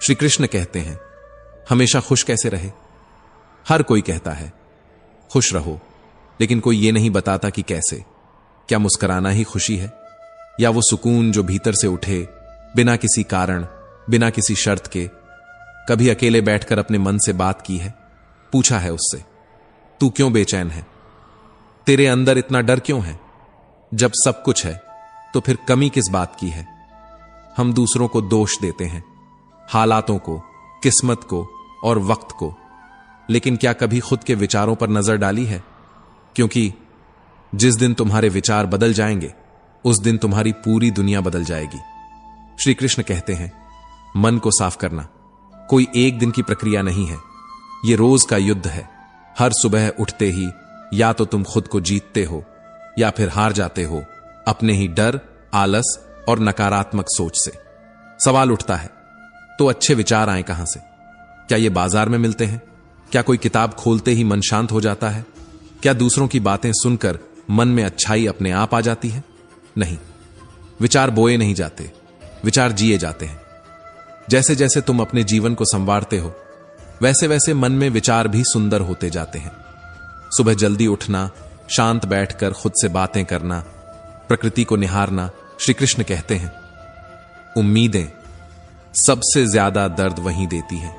श्री कृष्ण कहते हैं, हमेशा खुश कैसे रहे? हर कोई कहता है खुश रहो, लेकिन कोई ये नहीं बताता कि कैसे। क्या मुस्कुराना ही खुशी है, या वो सुकून जो भीतर से उठे बिना किसी कारण, बिना किसी शर्त के? कभी अकेले बैठकर अपने मन से बात की है, पूछा है उससे, तू क्यों बेचैन है? तेरे अंदर इतना डर क्यों है? जब सब कुछ है तो फिर कमी किस बात की है? हम दूसरों को दोष देते हैं, हालातों को, किस्मत को और वक्त को, लेकिन क्या कभी खुद के विचारों पर नजर डाली है? क्योंकि जिस दिन तुम्हारे विचार बदल जाएंगे, उस दिन तुम्हारी पूरी दुनिया बदल जाएगी। श्री कृष्ण कहते हैं, मन को साफ करना कोई एक दिन की प्रक्रिया नहीं है, यह रोज का युद्ध है। हर सुबह उठते ही या तो तुम खुद को जीतते हो या फिर हार जाते हो अपने ही डर, आलस और नकारात्मक सोच से। सवाल उठता है, तो अच्छे विचार आए कहां से? क्या ये बाजार में मिलते हैं? क्या कोई किताब खोलते ही मन शांत हो जाता है? क्या दूसरों की बातें सुनकर मन में अच्छाई अपने आप आ जाती है? नहीं, विचार बोए नहीं जाते, विचार जिए जाते हैं। जैसे जैसे तुम अपने जीवन को संवारते हो, वैसे वैसे मन में विचार भी सुंदर होते जाते हैं। सुबह जल्दी उठना, शांत बैठकर खुद से बातें करना, प्रकृति को निहारना। श्री कृष्ण कहते हैं, उम्मीदें सबसे ज्यादा दर्द वहीं देती हैं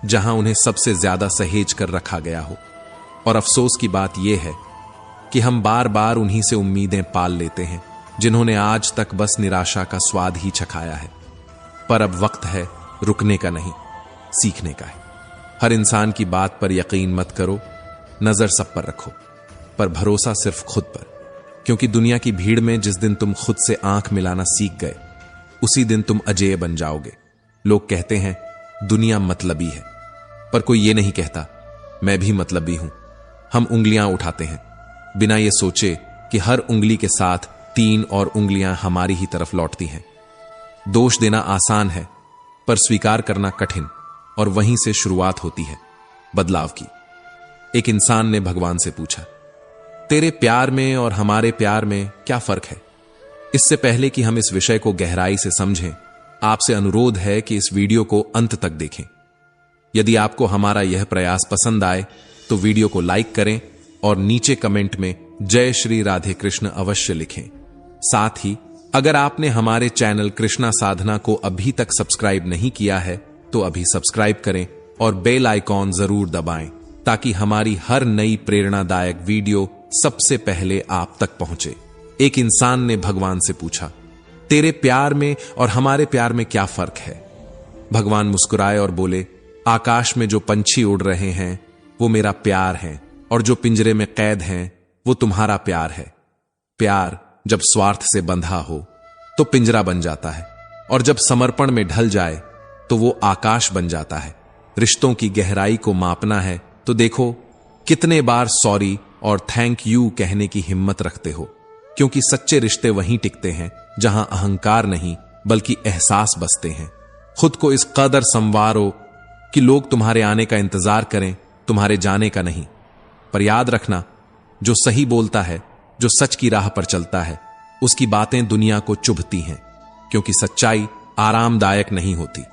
जहां उन्हें सबसे ज्यादा सहेज कर रखा गया हो। और अफसोस की बात यह है कि हम बार बार उन्हीं से उम्मीदें पाल लेते हैं जिन्होंने आज तक बस निराशा का स्वाद ही चखाया है। पर अब वक्त है रुकने का नहीं, सीखने का है। हर इंसान की बात पर यकीन मत करो, नजर सब पर रखो, पर भरोसा सिर्फ खुद पर। क्योंकि दुनिया की भीड़ में जिस दिन तुम खुद से आंख मिलाना सीख गए, उसी दिन तुम अजेय बन जाओगे। लोग कहते हैं दुनिया मतलबी है, पर कोई ये नहीं कहता मैं भी मतलबी हूं। हम उंगलियां उठाते हैं बिना ये सोचे कि हर उंगली के साथ 3 और उंगलियां हमारी ही तरफ लौटती हैं। दोष देना आसान है, पर स्वीकार करना कठिन, और वहीं से शुरुआत होती है बदलाव की। एक इंसान ने भगवान से पूछा, तेरे प्यार में और हमारे प्यार में क्या फर्क है? इससे पहले कि हम इस विषय को गहराई से समझें, आपसे अनुरोध है कि इस वीडियो को अंत तक देखें। यदि आपको हमारा यह प्रयास पसंद आए तो वीडियो को लाइक करें और नीचे कमेंट में जय श्री राधे कृष्ण अवश्य लिखें। साथ ही अगर आपने हमारे चैनल कृष्णा साधना को अभी तक सब्सक्राइब नहीं किया है तो अभी सब्सक्राइब करें और बेल आइकॉन जरूर दबाएं, ताकि हमारी हर नई प्रेरणादायक वीडियो सबसे पहले आप तक पहुंचे। एक इंसान ने भगवान से पूछा, तेरे प्यार में और हमारे प्यार में क्या फर्क है? भगवान मुस्कुराए और बोले, आकाश में जो पंछी उड़ रहे हैं वो मेरा प्यार है, और जो पिंजरे में कैद हैं वो तुम्हारा प्यार है। प्यार जब स्वार्थ से बंधा हो तो पिंजरा बन जाता है, और जब समर्पण में ढल जाए तो वो आकाश बन जाता है। रिश्तों की गहराई को मापना है तो देखो कितने बार सॉरी और थैंक यू कहने की हिम्मत रखते हो। क्योंकि सच्चे रिश्ते वहीं टिकते हैं जहां अहंकार नहीं बल्कि एहसास बसते हैं। खुद को इस कदर संवारो कि लोग तुम्हारे आने का इंतजार करें, तुम्हारे जाने का नहीं। पर याद रखना, जो सही बोलता है, जो सच की राह पर चलता है, उसकी बातें दुनिया को चुभती हैं। क्योंकि सच्चाई आरामदायक नहीं होती,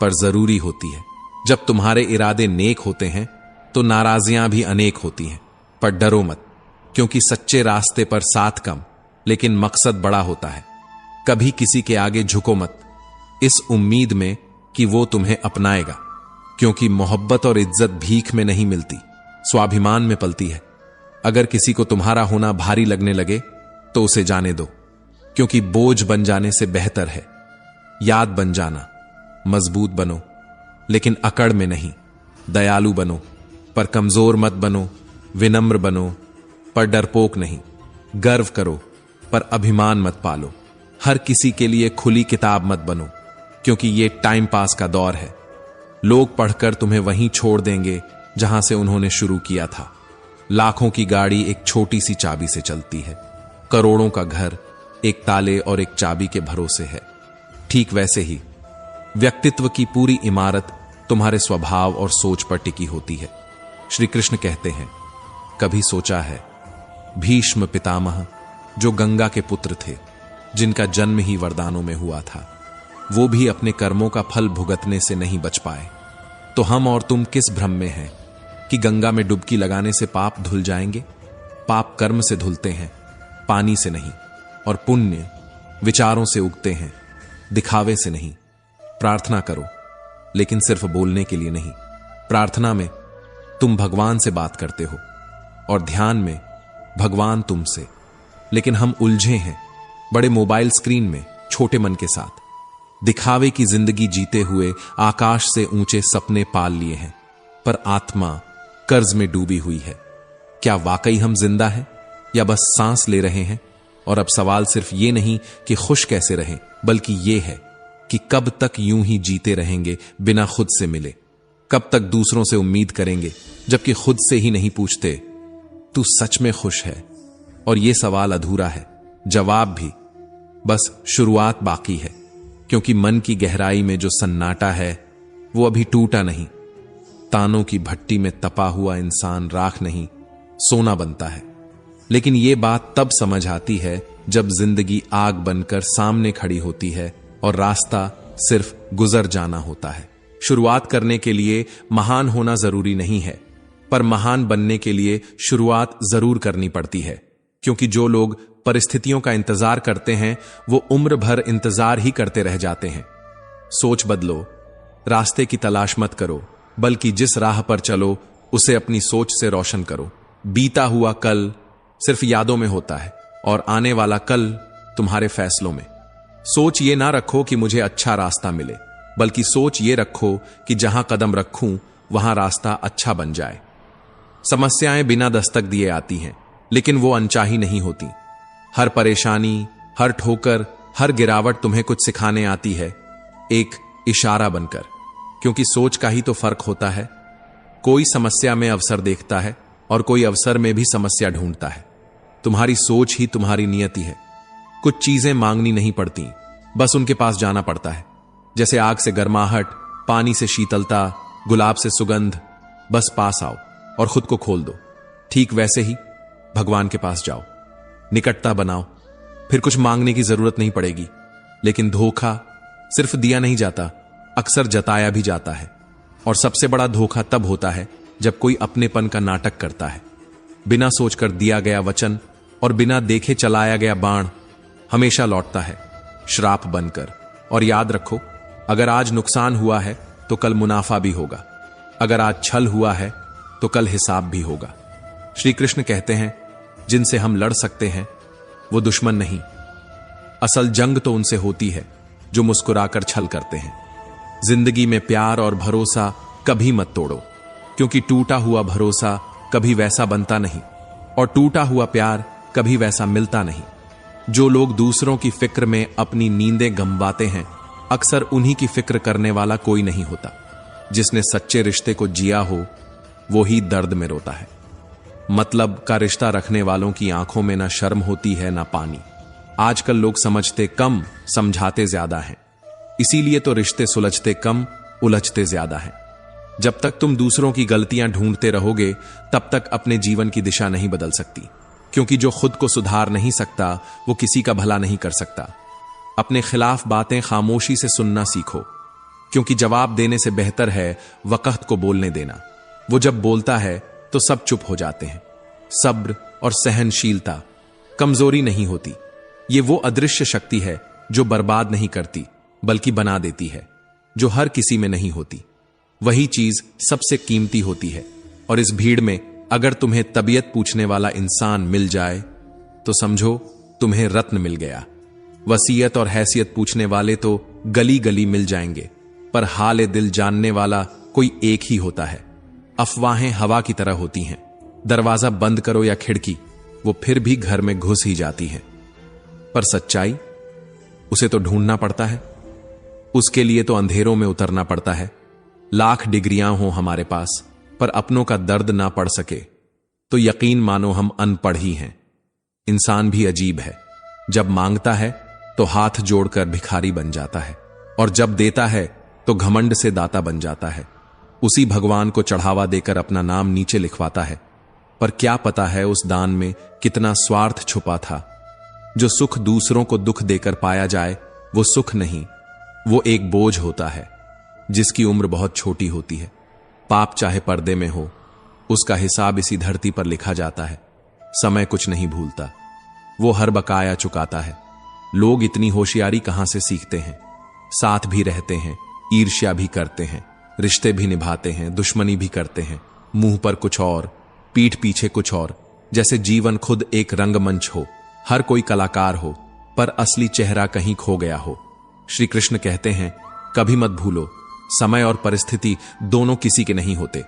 पर जरूरी होती है। जब तुम्हारे इरादे नेक होते हैं तो नाराजियां भी अनेक होती हैं। पर डरो मत, क्योंकि सच्चे रास्ते पर साथ कम लेकिन मकसद बड़ा होता है। कभी किसी के आगे झुको मत, इस उम्मीद में कि वो तुम्हें अपनाएगा। क्योंकि मोहब्बत और इज्जत भीख में नहीं मिलती, स्वाभिमान में पलती है। अगर किसी को तुम्हारा होना भारी लगने लगे तो उसे जाने दो, क्योंकि बोझ बन जाने से बेहतर है याद बन जाना। मजबूत बनो लेकिन अकड़ में नहीं, दयालु बनो पर कमजोर मत बनो, विनम्र बनो पर डरपोक नहीं, गर्व करो पर अभिमान मत पालो। हर किसी के लिए खुली किताब मत बनो, क्योंकि ये टाइम पास का दौर है। लोग पढ़कर तुम्हें वहीं छोड़ देंगे जहां से उन्होंने शुरू किया था। लाखों की गाड़ी एक छोटी सी चाबी से चलती है, करोड़ों का घर एक ताले और एक चाबी के भरोसे है। ठीक वैसे ही व्यक्तित्व की पूरी इमारत तुम्हारे स्वभाव और सोच पर टिकी होती है। श्री कृष्ण कहते हैं, कभी सोचा है भीष्म पितामह जो गंगा के पुत्र थे, जिनका जन्म ही वरदानों में हुआ था, वो भी अपने कर्मों का फल भुगतने से नहीं बच पाए। तो हम और तुम किस भ्रम में हैं कि गंगा में डुबकी लगाने से पाप धुल जाएंगे? पाप कर्म से धुलते हैं, पानी से नहीं। और पुण्य विचारों से उगते हैं, दिखावे से नहीं। प्रार्थना करो, लेकिन सिर्फ बोलने के लिए नहीं। प्रार्थना में तुम भगवान से बात करते हो और ध्यान में भगवान तुमसे। लेकिन हम उलझे हैं बड़े मोबाइल स्क्रीन में, छोटे मन के साथ। दिखावे की जिंदगी जीते हुए आकाश से ऊंचे सपने पाल लिए हैं, पर आत्मा कर्ज में डूबी हुई है। क्या वाकई हम जिंदा हैं या बस सांस ले रहे हैं? और अब सवाल सिर्फ ये नहीं कि खुश कैसे रहें, बल्कि ये है कि कब तक यूं ही जीते रहेंगे बिना खुद से मिले? कब तक दूसरों से उम्मीद करेंगे जबकि खुद से ही नहीं पूछते, तू सच में खुश है? और यह सवाल अधूरा है, जवाब भी बस शुरुआत बाकी है। क्योंकि मन की गहराई में जो सन्नाटा है वो अभी टूटा नहीं। तानों की भट्टी में तपा हुआ इंसान राख नहीं, सोना बनता है। लेकिन यह बात तब समझ आती है जब जिंदगी आग बनकर सामने खड़ी होती है और रास्ता सिर्फ गुजर जाना होता है। शुरुआत करने के लिए महान होना जरूरी नहीं है, पर महान बनने के लिए शुरुआत जरूर करनी पड़ती है। क्योंकि जो लोग परिस्थितियों का इंतजार करते हैं वो उम्र भर इंतजार ही करते रह जाते हैं। सोच बदलो, रास्ते की तलाश मत करो, बल्कि जिस राह पर चलो उसे अपनी सोच से रोशन करो। बीता हुआ कल सिर्फ यादों में होता है और आने वाला कल तुम्हारे फैसलों में। सोच ये ना रखो कि मुझे अच्छा रास्ता मिले, बल्कि सोच ये रखो कि जहां कदम रखूं वहां रास्ता अच्छा बन जाए। समस्याएं बिना दस्तक दिए आती हैं, लेकिन वो अनचाही नहीं होती। हर परेशानी, हर ठोकर, हर गिरावट तुम्हें कुछ सिखाने आती है, एक इशारा बनकर। क्योंकि सोच का ही तो फर्क होता है। कोई समस्या में अवसर देखता है और कोई अवसर में भी समस्या ढूंढता है। तुम्हारी सोच ही तुम्हारी नियति है। कुछ चीजें मांगनी नहीं पड़ती, बस उनके पास जाना पड़ता है। जैसे आग से गर्माहट, पानी से शीतलता, गुलाब से सुगंध। बस पास आओ और खुद को खोल दो। ठीक वैसे ही भगवान के पास जाओ, निकटता बनाओ, फिर कुछ मांगने की जरूरत नहीं पड़ेगी। लेकिन धोखा सिर्फ दिया नहीं जाता, अक्सर जताया भी जाता है। और सबसे बड़ा धोखा तब होता है जब कोई अपनेपन का नाटक करता है। बिना सोचकर दिया गया वचन और बिना देखे चलाया गया बाण हमेशा लौटता है, श्राप बनकर। और याद रखो, अगर आज नुकसान हुआ है तो कल मुनाफा भी होगा। अगर आज छल हुआ है तो कल हिसाब भी होगा। श्री कृष्ण कहते हैं, जिनसे हम लड़ सकते हैं वो दुश्मन नहीं, असल जंग तो उनसे होती है जो मुस्कुराकर छल करते हैं। जिंदगी में प्यार और भरोसा कभी मत तोड़ो, क्योंकि टूटा हुआ भरोसा कभी वैसा बनता नहीं और टूटा हुआ प्यार कभी वैसा मिलता नहीं। जो लोग दूसरों की फिक्र में अपनी नींदें गंवाते हैं, अक्सर उन्हीं की फिक्र करने वाला कोई नहीं होता। जिसने सच्चे रिश्ते को जिया हो वो ही दर्द में रोता है। मतलब का रिश्ता रखने वालों की आंखों में ना शर्म होती है ना पानी। आजकल लोग समझते कम, समझाते ज्यादा हैं। इसीलिए तो रिश्ते सुलझते कम, उलझते ज्यादा हैं। जब तक तुम दूसरों की गलतियां ढूंढते रहोगे तब तक अपने जीवन की दिशा नहीं बदल सकती। क्योंकि जो खुद को सुधार नहीं सकता वो किसी का भला नहीं कर सकता। अपने खिलाफ बातें खामोशी से सुनना सीखो, क्योंकि जवाब देने से बेहतर है वक़्त को बोलने देना। वो जब बोलता है तो सब चुप हो जाते हैं। सब्र और सहनशीलता कमजोरी नहीं होती, ये वो अदृश्य शक्ति है जो बर्बाद नहीं करती बल्कि बना देती है, जो हर किसी में नहीं होती। वही चीज सबसे कीमती होती है। और इस भीड़ में अगर तुम्हें तबीयत पूछने वाला इंसान मिल जाए तो समझो तुम्हें रत्न मिल गया। वसीयत और हैसियत पूछने वाले तो गली गली मिल जाएंगे, पर हाल दिल जानने वाला कोई एक ही होता है। अफवाहें हवा की तरह होती हैं, दरवाजा बंद करो या खिड़की, वो फिर भी घर में घुस ही जाती हैं। पर सच्चाई, उसे तो ढूंढना पड़ता है। उसके लिए तो अंधेरों में उतरना पड़ता है। लाख डिग्रियां हो हमारे पास, पर अपनों का दर्द ना पढ़ सके तो यकीन मानो हम अनपढ़ ही हैं। इंसान भी अजीब है, जब मांगता है तो हाथ जोड़कर भिखारी बन जाता है, और जब देता है तो घमंड से दाता बन जाता है। उसी भगवान को चढ़ावा देकर अपना नाम नीचे लिखवाता है। पर क्या पता है उस दान में कितना स्वार्थ छुपा था। जो सुख दूसरों को दुख देकर पाया जाए वो सुख नहीं, वो एक बोझ होता है जिसकी उम्र बहुत छोटी होती है। पाप चाहे पर्दे में हो, उसका हिसाब इसी धरती पर लिखा जाता है। समय कुछ नहीं भूलता, वो हर बकाया चुकाता है। लोग इतनी होशियारी कहां से सीखते हैं? साथ भी रहते हैं, ईर्ष्या भी करते हैं, रिश्ते भी निभाते हैं, दुश्मनी भी करते हैं, मुंह पर कुछ और, पीठ पीछे कुछ और, जैसे जीवन खुद एक रंगमंच हो, हर कोई कलाकार हो, पर असली चेहरा कहीं खो गया हो। श्री कृष्ण कहते हैं, कभी मत भूलो, समय और परिस्थिति दोनों किसी के नहीं होते।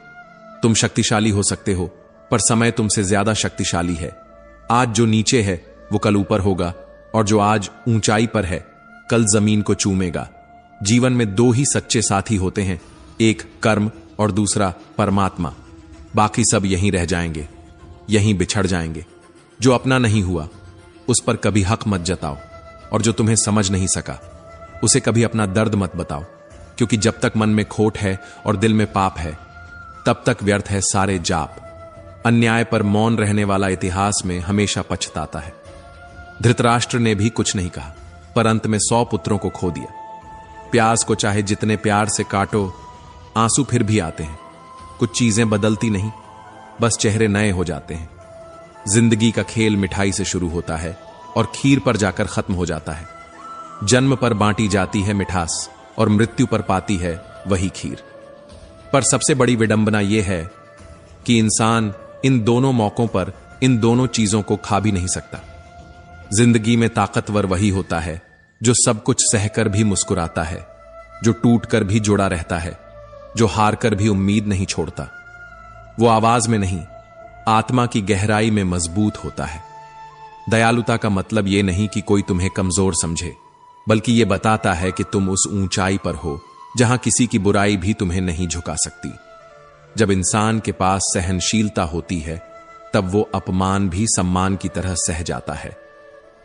तुम शक्तिशाली हो सकते हो, पर समय तुमसे ज्यादा शक्तिशाली है। आज जो नीचे है वो कल ऊपर होगा, और जो आज ऊंचाई पर है कल जमीन को चूमेगा। जीवन में दो ही सच्चे साथी होते हैं, एक कर्म और दूसरा परमात्मा। बाकी सब यहीं रह जाएंगे, यहीं बिछड़ जाएंगे। जो अपना नहीं हुआ उस पर कभी हक मत जताओ, और जो तुम्हें समझ नहीं सका उसे कभी अपना दर्द मत बताओ, क्योंकि जब तक मन में खोट है और दिल में पाप है तब तक व्यर्थ है सारे जाप। अन्याय पर मौन रहने वाला इतिहास में हमेशा पछताता है। धृतराष्ट्र ने भी कुछ नहीं कहा, पर अंत में 100 पुत्रों को खो दिया। प्याज को चाहे जितने प्यार से काटो, आंसू फिर भी आते हैं। कुछ चीजें बदलती नहीं, बस चेहरे नए हो जाते हैं। जिंदगी का खेल मिठाई से शुरू होता है और खीर पर जाकर खत्म हो जाता है। जन्म पर बांटी जाती है मिठास और मृत्यु पर पाती है वही खीर। पर सबसे बड़ी विडंबना यह है कि इंसान इन दोनों मौकों पर इन दोनों चीजों को खा भी नहीं सकता। जिंदगी में ताकतवर वही होता है जो सब कुछ सहकर भी मुस्कुराता है, जो टूटकर भी जुड़ा रहता है, जो हार कर भी उम्मीद नहीं छोड़ता। वो आवाज में नहीं, आत्मा की गहराई में मजबूत होता है। दयालुता का मतलब यह नहीं कि कोई तुम्हें कमजोर समझे, बल्कि यह बताता है कि तुम उस ऊंचाई पर हो जहां किसी की बुराई भी तुम्हें नहीं झुका सकती। जब इंसान के पास सहनशीलता होती है तब वो अपमान भी सम्मान की तरह सह जाता है।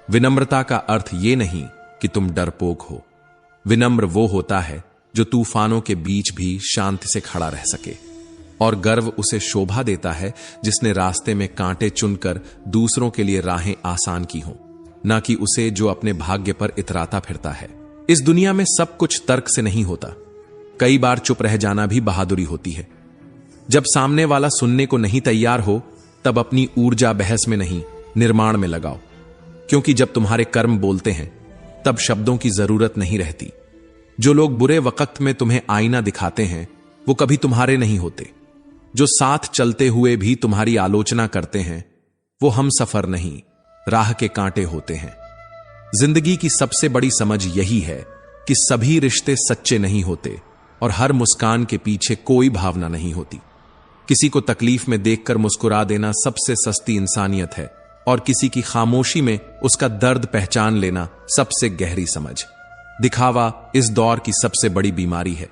विनम्रता का अर्थ यह नहीं कि तुम डरपोक हो। विनम्र वो होता है जो तूफानों के बीच भी शांति से खड़ा रह सके, और गर्व उसे शोभा देता है जिसने रास्ते में कांटे चुनकर दूसरों के लिए राहें आसान की हों, ना कि उसे जो अपने भाग्य पर इतराता फिरता है। इस दुनिया में सब कुछ तर्क से नहीं होता। कई बार चुप रह जाना भी बहादुरी होती है। जब सामने वाला सुनने को नहीं तैयार हो तब अपनी ऊर्जा बहस में नहीं, निर्माण में लगाओ, क्योंकि जब तुम्हारे कर्म बोलते हैं तब शब्दों की जरूरत नहीं रहती। जो लोग बुरे वक्त में तुम्हें आईना दिखाते हैं वो कभी तुम्हारे नहीं होते। जो साथ चलते हुए भी तुम्हारी आलोचना करते हैं वो हम सफर नहीं, राह के कांटे होते हैं। जिंदगी की सबसे बड़ी समझ यही है कि सभी रिश्ते सच्चे नहीं होते और हर मुस्कान के पीछे कोई भावना नहीं होती। किसी को तकलीफ में देखकर मुस्कुरा देना सबसे सस्ती इंसानियत है, और किसी की खामोशी में उसका दर्द पहचान लेना सबसे गहरी समझ। दिखावा इस दौर की सबसे बड़ी बीमारी है।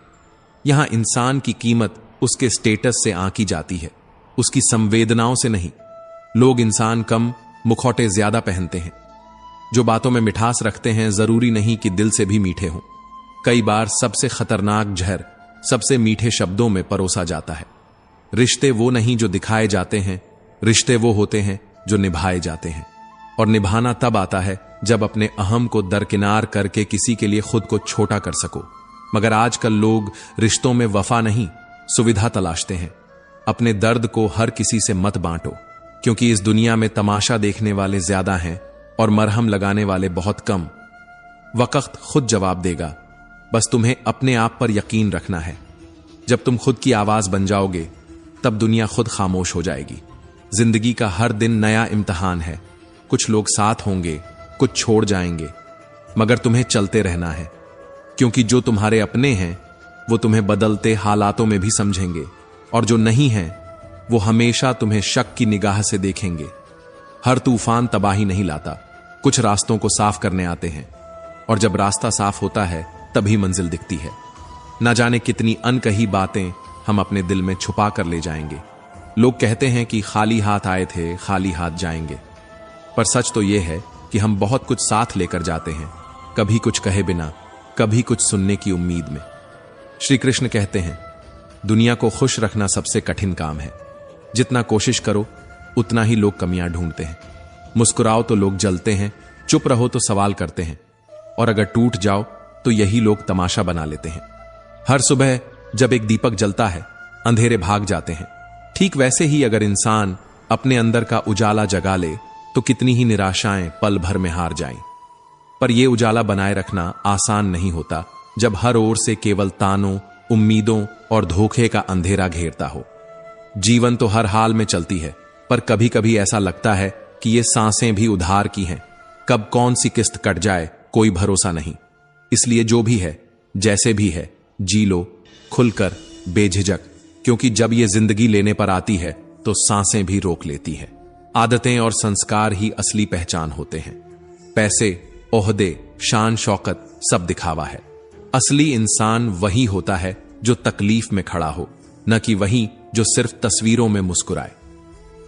यहां इंसान की कीमत उसके स्टेटस से आंकी जाती है, उसकी संवेदनाओं से नहीं। लोग इंसान कम, मुखौटे ज्यादा पहनते हैं। जो बातों में मिठास रखते हैं जरूरी नहीं कि दिल से भी मीठे हों। कई बार सबसे खतरनाक जहर सबसे मीठे शब्दों में परोसा जाता है। रिश्ते वो नहीं जो दिखाए जाते हैं, रिश्ते वो होते हैं जो निभाए जाते हैं। और निभाना तब आता है जब अपने अहम को दरकिनार करके किसी के लिए खुद को छोटा कर सको। मगर आजकल लोग रिश्तों में वफा नहीं, सुविधा तलाशते हैं। अपने दर्द को हर किसी से मत बांटो, क्योंकि इस दुनिया में तमाशा देखने वाले ज्यादा हैं और मरहम लगाने वाले बहुत कम। वक्त खुद जवाब देगा, बस तुम्हें अपने आप पर यकीन रखना है। जब तुम खुद की आवाज बन जाओगे तब दुनिया खुद खामोश हो जाएगी। जिंदगी का हर दिन नया इम्तिहान है। कुछ लोग साथ होंगे, कुछ छोड़ जाएंगे, मगर तुम्हें चलते रहना है, क्योंकि जो तुम्हारे अपने हैं वो तुम्हें बदलते हालातों में भी समझेंगे, और जो नहीं हैं वो हमेशा तुम्हें शक की निगाह से देखेंगे। हर तूफान तबाही नहीं लाता, कुछ रास्तों को साफ करने आते हैं, और जब रास्ता साफ होता है तभी मंजिल दिखती है। ना जाने कितनी अनकही बातें हम अपने दिल में छुपा कर ले जाएंगे। लोग कहते हैं कि खाली हाथ आए थे, खाली हाथ जाएंगे, पर सच तो यह है कि हम बहुत कुछ साथ लेकर जाते हैं, कभी कुछ कहे बिना, कभी कुछ सुनने की उम्मीद में। श्री कृष्ण कहते हैं, दुनिया को खुश रखना सबसे कठिन काम है। जितना कोशिश करो उतना ही लोग कमियां ढूंढते हैं। मुस्कुराओ तो लोग जलते हैं, चुप रहो तो सवाल करते हैं, और अगर टूट जाओ तो यही लोग तमाशा बना लेते हैं। हर सुबह जब एक दीपक जलता है, अंधेरे भाग जाते हैं। ठीक वैसे ही अगर इंसान अपने अंदर का उजाला जगा ले तो कितनी ही निराशाएं पल भर में हार जाएं। पर यह उजाला बनाए रखना आसान नहीं होता जब हर ओर से केवल तानों, उम्मीदों और धोखे का अंधेरा घेरता हो। जीवन तो हर हाल में चलती है, पर कभी कभी ऐसा लगता है कि ये सांसें भी उधार की हैं। कब कौन सी किस्त कट जाए कोई भरोसा नहीं। इसलिए जो भी है, जैसे भी है, जी लो खुलकर, बेझिझक, क्योंकि जब ये जिंदगी लेने पर आती है तो सांसें भी रोक लेती है। आदतें और संस्कार ही असली पहचान होते हैं। पैसे, ओहदे, शान शौकत सब दिखावा है। असली इंसान वही होता है जो तकलीफ में खड़ा हो, न कि वही जो सिर्फ तस्वीरों में मुस्कुराए।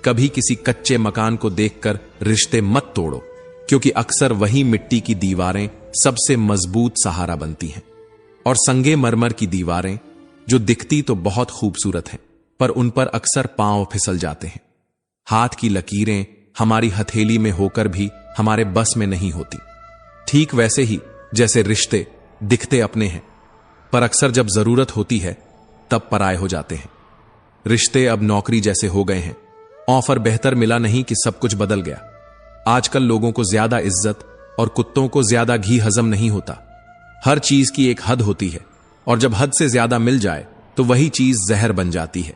कभी किसी कच्चे मकान को देखकर रिश्ते मत तोड़ो, क्योंकि अक्सर वही मिट्टी की दीवारें सबसे मजबूत सहारा बनती हैं। और संगे मरमर की दीवारें जो दिखती तो बहुत खूबसूरत हैं, पर उन पर अक्सर पांव फिसल जाते हैं। हाथ की लकीरें हमारी हथेली में होकर भी हमारे बस में नहीं होती। ठीक वैसे ही जैसे रिश्ते दिखते अपने हैं, पर अक्सर जब जरूरत होती है तब पराये हो जाते हैं। रिश्ते अब नौकरी जैसे हो गए हैं। ऑफर बेहतर मिला नहीं कि सब कुछ बदल गया। आजकल लोगों को ज्यादा इज्जत और कुत्तों को ज्यादा घी हजम नहीं होता। हर चीज की एक हद होती है, और जब हद से ज्यादा मिल जाए तो वही चीज जहर बन जाती है।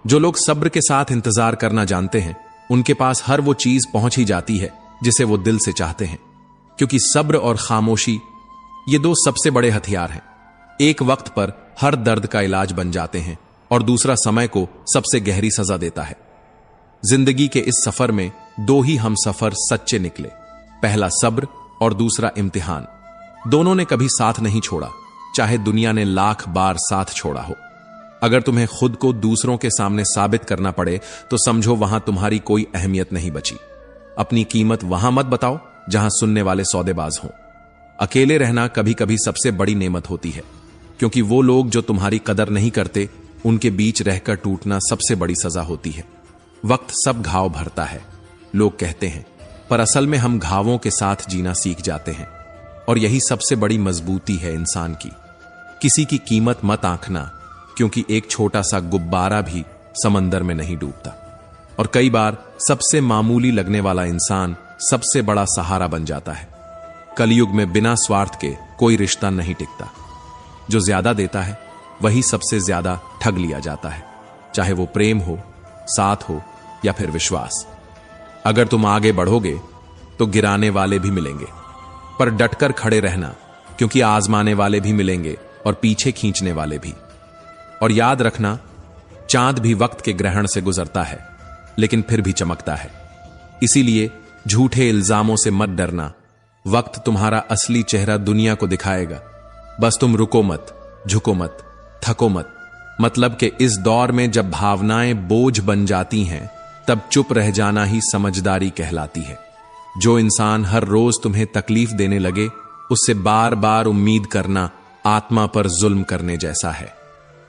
जो लोग सब्र के साथ इंतजार करना जानते हैं, उनके पास हर वो चीज पहुंच ही जाती है जिसे वो दिल से चाहते हैं। क्योंकि सब्र और खामोशी ये दो सबसे बड़े हथियार हैं। एक वक्त पर हर दर्द का इलाज बन जाते हैं और दूसरा समय को सबसे गहरी सजा देता है। जिंदगी के इस सफर में दो ही हम सफर सच्चे निकले, पहला सब्र और दूसरा इम्तिहान। दोनों ने कभी साथ नहीं छोड़ा, चाहे दुनिया ने लाख बार साथ छोड़ा हो। अगर तुम्हें खुद को दूसरों के सामने साबित करना पड़े तो समझो वहां तुम्हारी कोई अहमियत नहीं बची। अपनी कीमत वहां मत बताओ जहां सुनने वाले सौदेबाज हों। अकेले रहना कभी कभी सबसे बड़ी नेमत होती है, क्योंकि वो लोग जो तुम्हारी कदर नहीं करते, उनके बीच रहकर टूटना सबसे बड़ी सजा होती है। वक्त सब घाव भरता है, लोग कहते हैं, पर असल में हम घावों के साथ जीना सीख जाते हैं। और यही सबसे बड़ी मजबूती है इंसान की। किसी की कीमत मत आंकना, क्योंकि एक छोटा सा गुब्बारा भी समंदर में नहीं डूबता। और कई बार सबसे मामूली लगने वाला इंसान सबसे बड़ा सहारा बन जाता है। कलयुग में बिना स्वार्थ के कोई रिश्ता नहीं टिकता। जो ज्यादा देता है वही सबसे ज्यादा ठग लिया जाता है, चाहे वो प्रेम हो, साथ हो या फिर विश्वास। अगर तुम आगे बढ़ोगे तो गिराने वाले भी मिलेंगे, पर डटकर खड़े रहना, क्योंकि आजमाने वाले भी मिलेंगे और पीछे खींचने वाले भी। और याद रखना, चांद भी वक्त के ग्रहण से गुजरता है, लेकिन फिर भी चमकता है। इसीलिए झूठे इल्जामों से मत डरना। वक्त तुम्हारा असली चेहरा दुनिया को दिखाएगा। बस तुम रुको मत, झुको मत, थको मत। मतलब कि इस दौर में जब भावनाएं बोझ बन जाती हैं, तब चुप रह जाना ही समझदारी कहलाती है। जो इंसान हर रोज तुम्हें तकलीफ देने लगे, उससे बार बार उम्मीद करना आत्मा पर जुल्म करने जैसा है।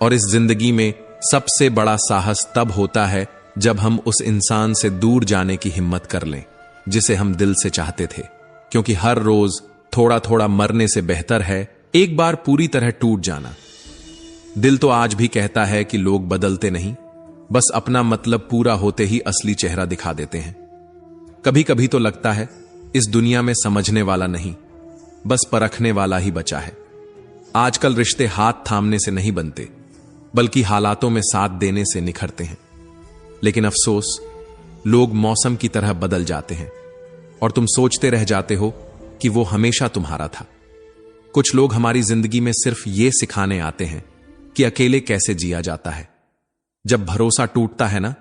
और इस जिंदगी में सबसे बड़ा साहस तब होता है जब हम उस इंसान से दूर जाने की हिम्मत कर लें जिसे हम दिल से चाहते थे। क्योंकि हर रोज थोड़ा थोड़ा मरने से बेहतर है एक बार पूरी तरह टूट जाना। दिल तो आज भी कहता है कि लोग बदलते नहीं, बस अपना मतलब पूरा होते ही असली चेहरा दिखा देते हैं। कभी कभी तो लगता है इस दुनिया में समझने वाला नहीं, बस परखने वाला ही बचा है। आजकल रिश्ते हाथ थामने से नहीं बनते, बल्कि हालातों में साथ देने से निखरते हैं। लेकिन अफसोस, लोग मौसम की तरह बदल जाते हैं और तुम सोचते रह जाते हो कि वो हमेशा तुम्हारा था। कुछ लोग हमारी जिंदगी में सिर्फ ये सिखाने आते हैं कि अकेले कैसे जिया जाता है। जब भरोसा टूटता है ना,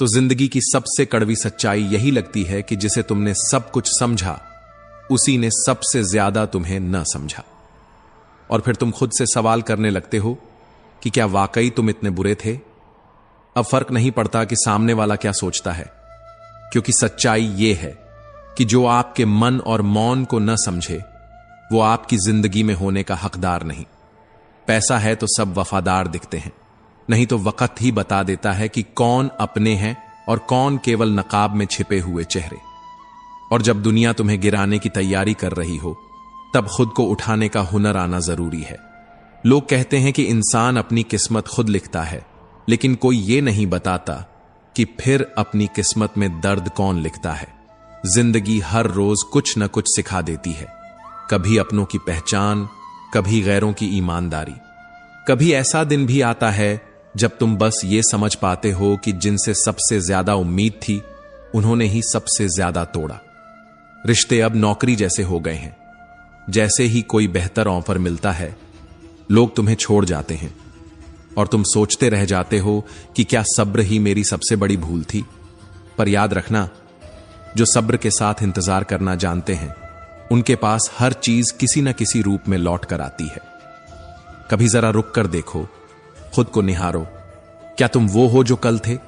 तो जिंदगी की सबसे कड़वी सच्चाई यही लगती है कि जिसे तुमने सब कुछ समझा, उसी ने सबसे ज्यादा तुम्हें न समझा। और फिर तुम खुद से सवाल करने लगते हो कि क्या वाकई तुम इतने बुरे थे? अब फर्क नहीं पड़ता कि सामने वाला क्या सोचता है, क्योंकि सच्चाई यह है कि जो आपके मन और मौन को न समझे, वो आपकी जिंदगी में होने का हकदार नहीं। पैसा है तो सब वफादार दिखते हैं, नहीं तो वक्त ही बता देता है कि कौन अपने हैं और कौन केवल नकाब में छिपे हुए चेहरे। और जब दुनिया तुम्हें गिराने की तैयारी कर रही हो, तब खुद को उठाने का हुनर आना जरूरी है। लोग कहते हैं कि इंसान अपनी किस्मत खुद लिखता है, लेकिन कोई ये नहीं बताता कि फिर अपनी किस्मत में दर्द कौन लिखता है। जिंदगी हर रोज कुछ न कुछ सिखा देती है, कभी अपनों की पहचान, कभी गैरों की ईमानदारी। कभी ऐसा दिन भी आता है जब तुम बस ये समझ पाते हो कि जिनसे सबसे ज्यादा उम्मीद थी, उन्होंने ही सबसे ज्यादा तोड़ा। रिश्ते अब नौकरी जैसे हो गए हैं। जैसे ही कोई बेहतर ऑफर मिलता है, लोग तुम्हें छोड़ जाते हैं और तुम सोचते रह जाते हो कि क्या सब्र ही मेरी सबसे बड़ी भूल थी। पर याद रखना, जो सब्र के साथ इंतजार करना जानते हैं, उनके पास हर चीज किसी न किसी रूप में लौट कर आती है। कभी जरा रुक कर देखो, खुद को निहारो। क्या तुम वो हो जो कल थे,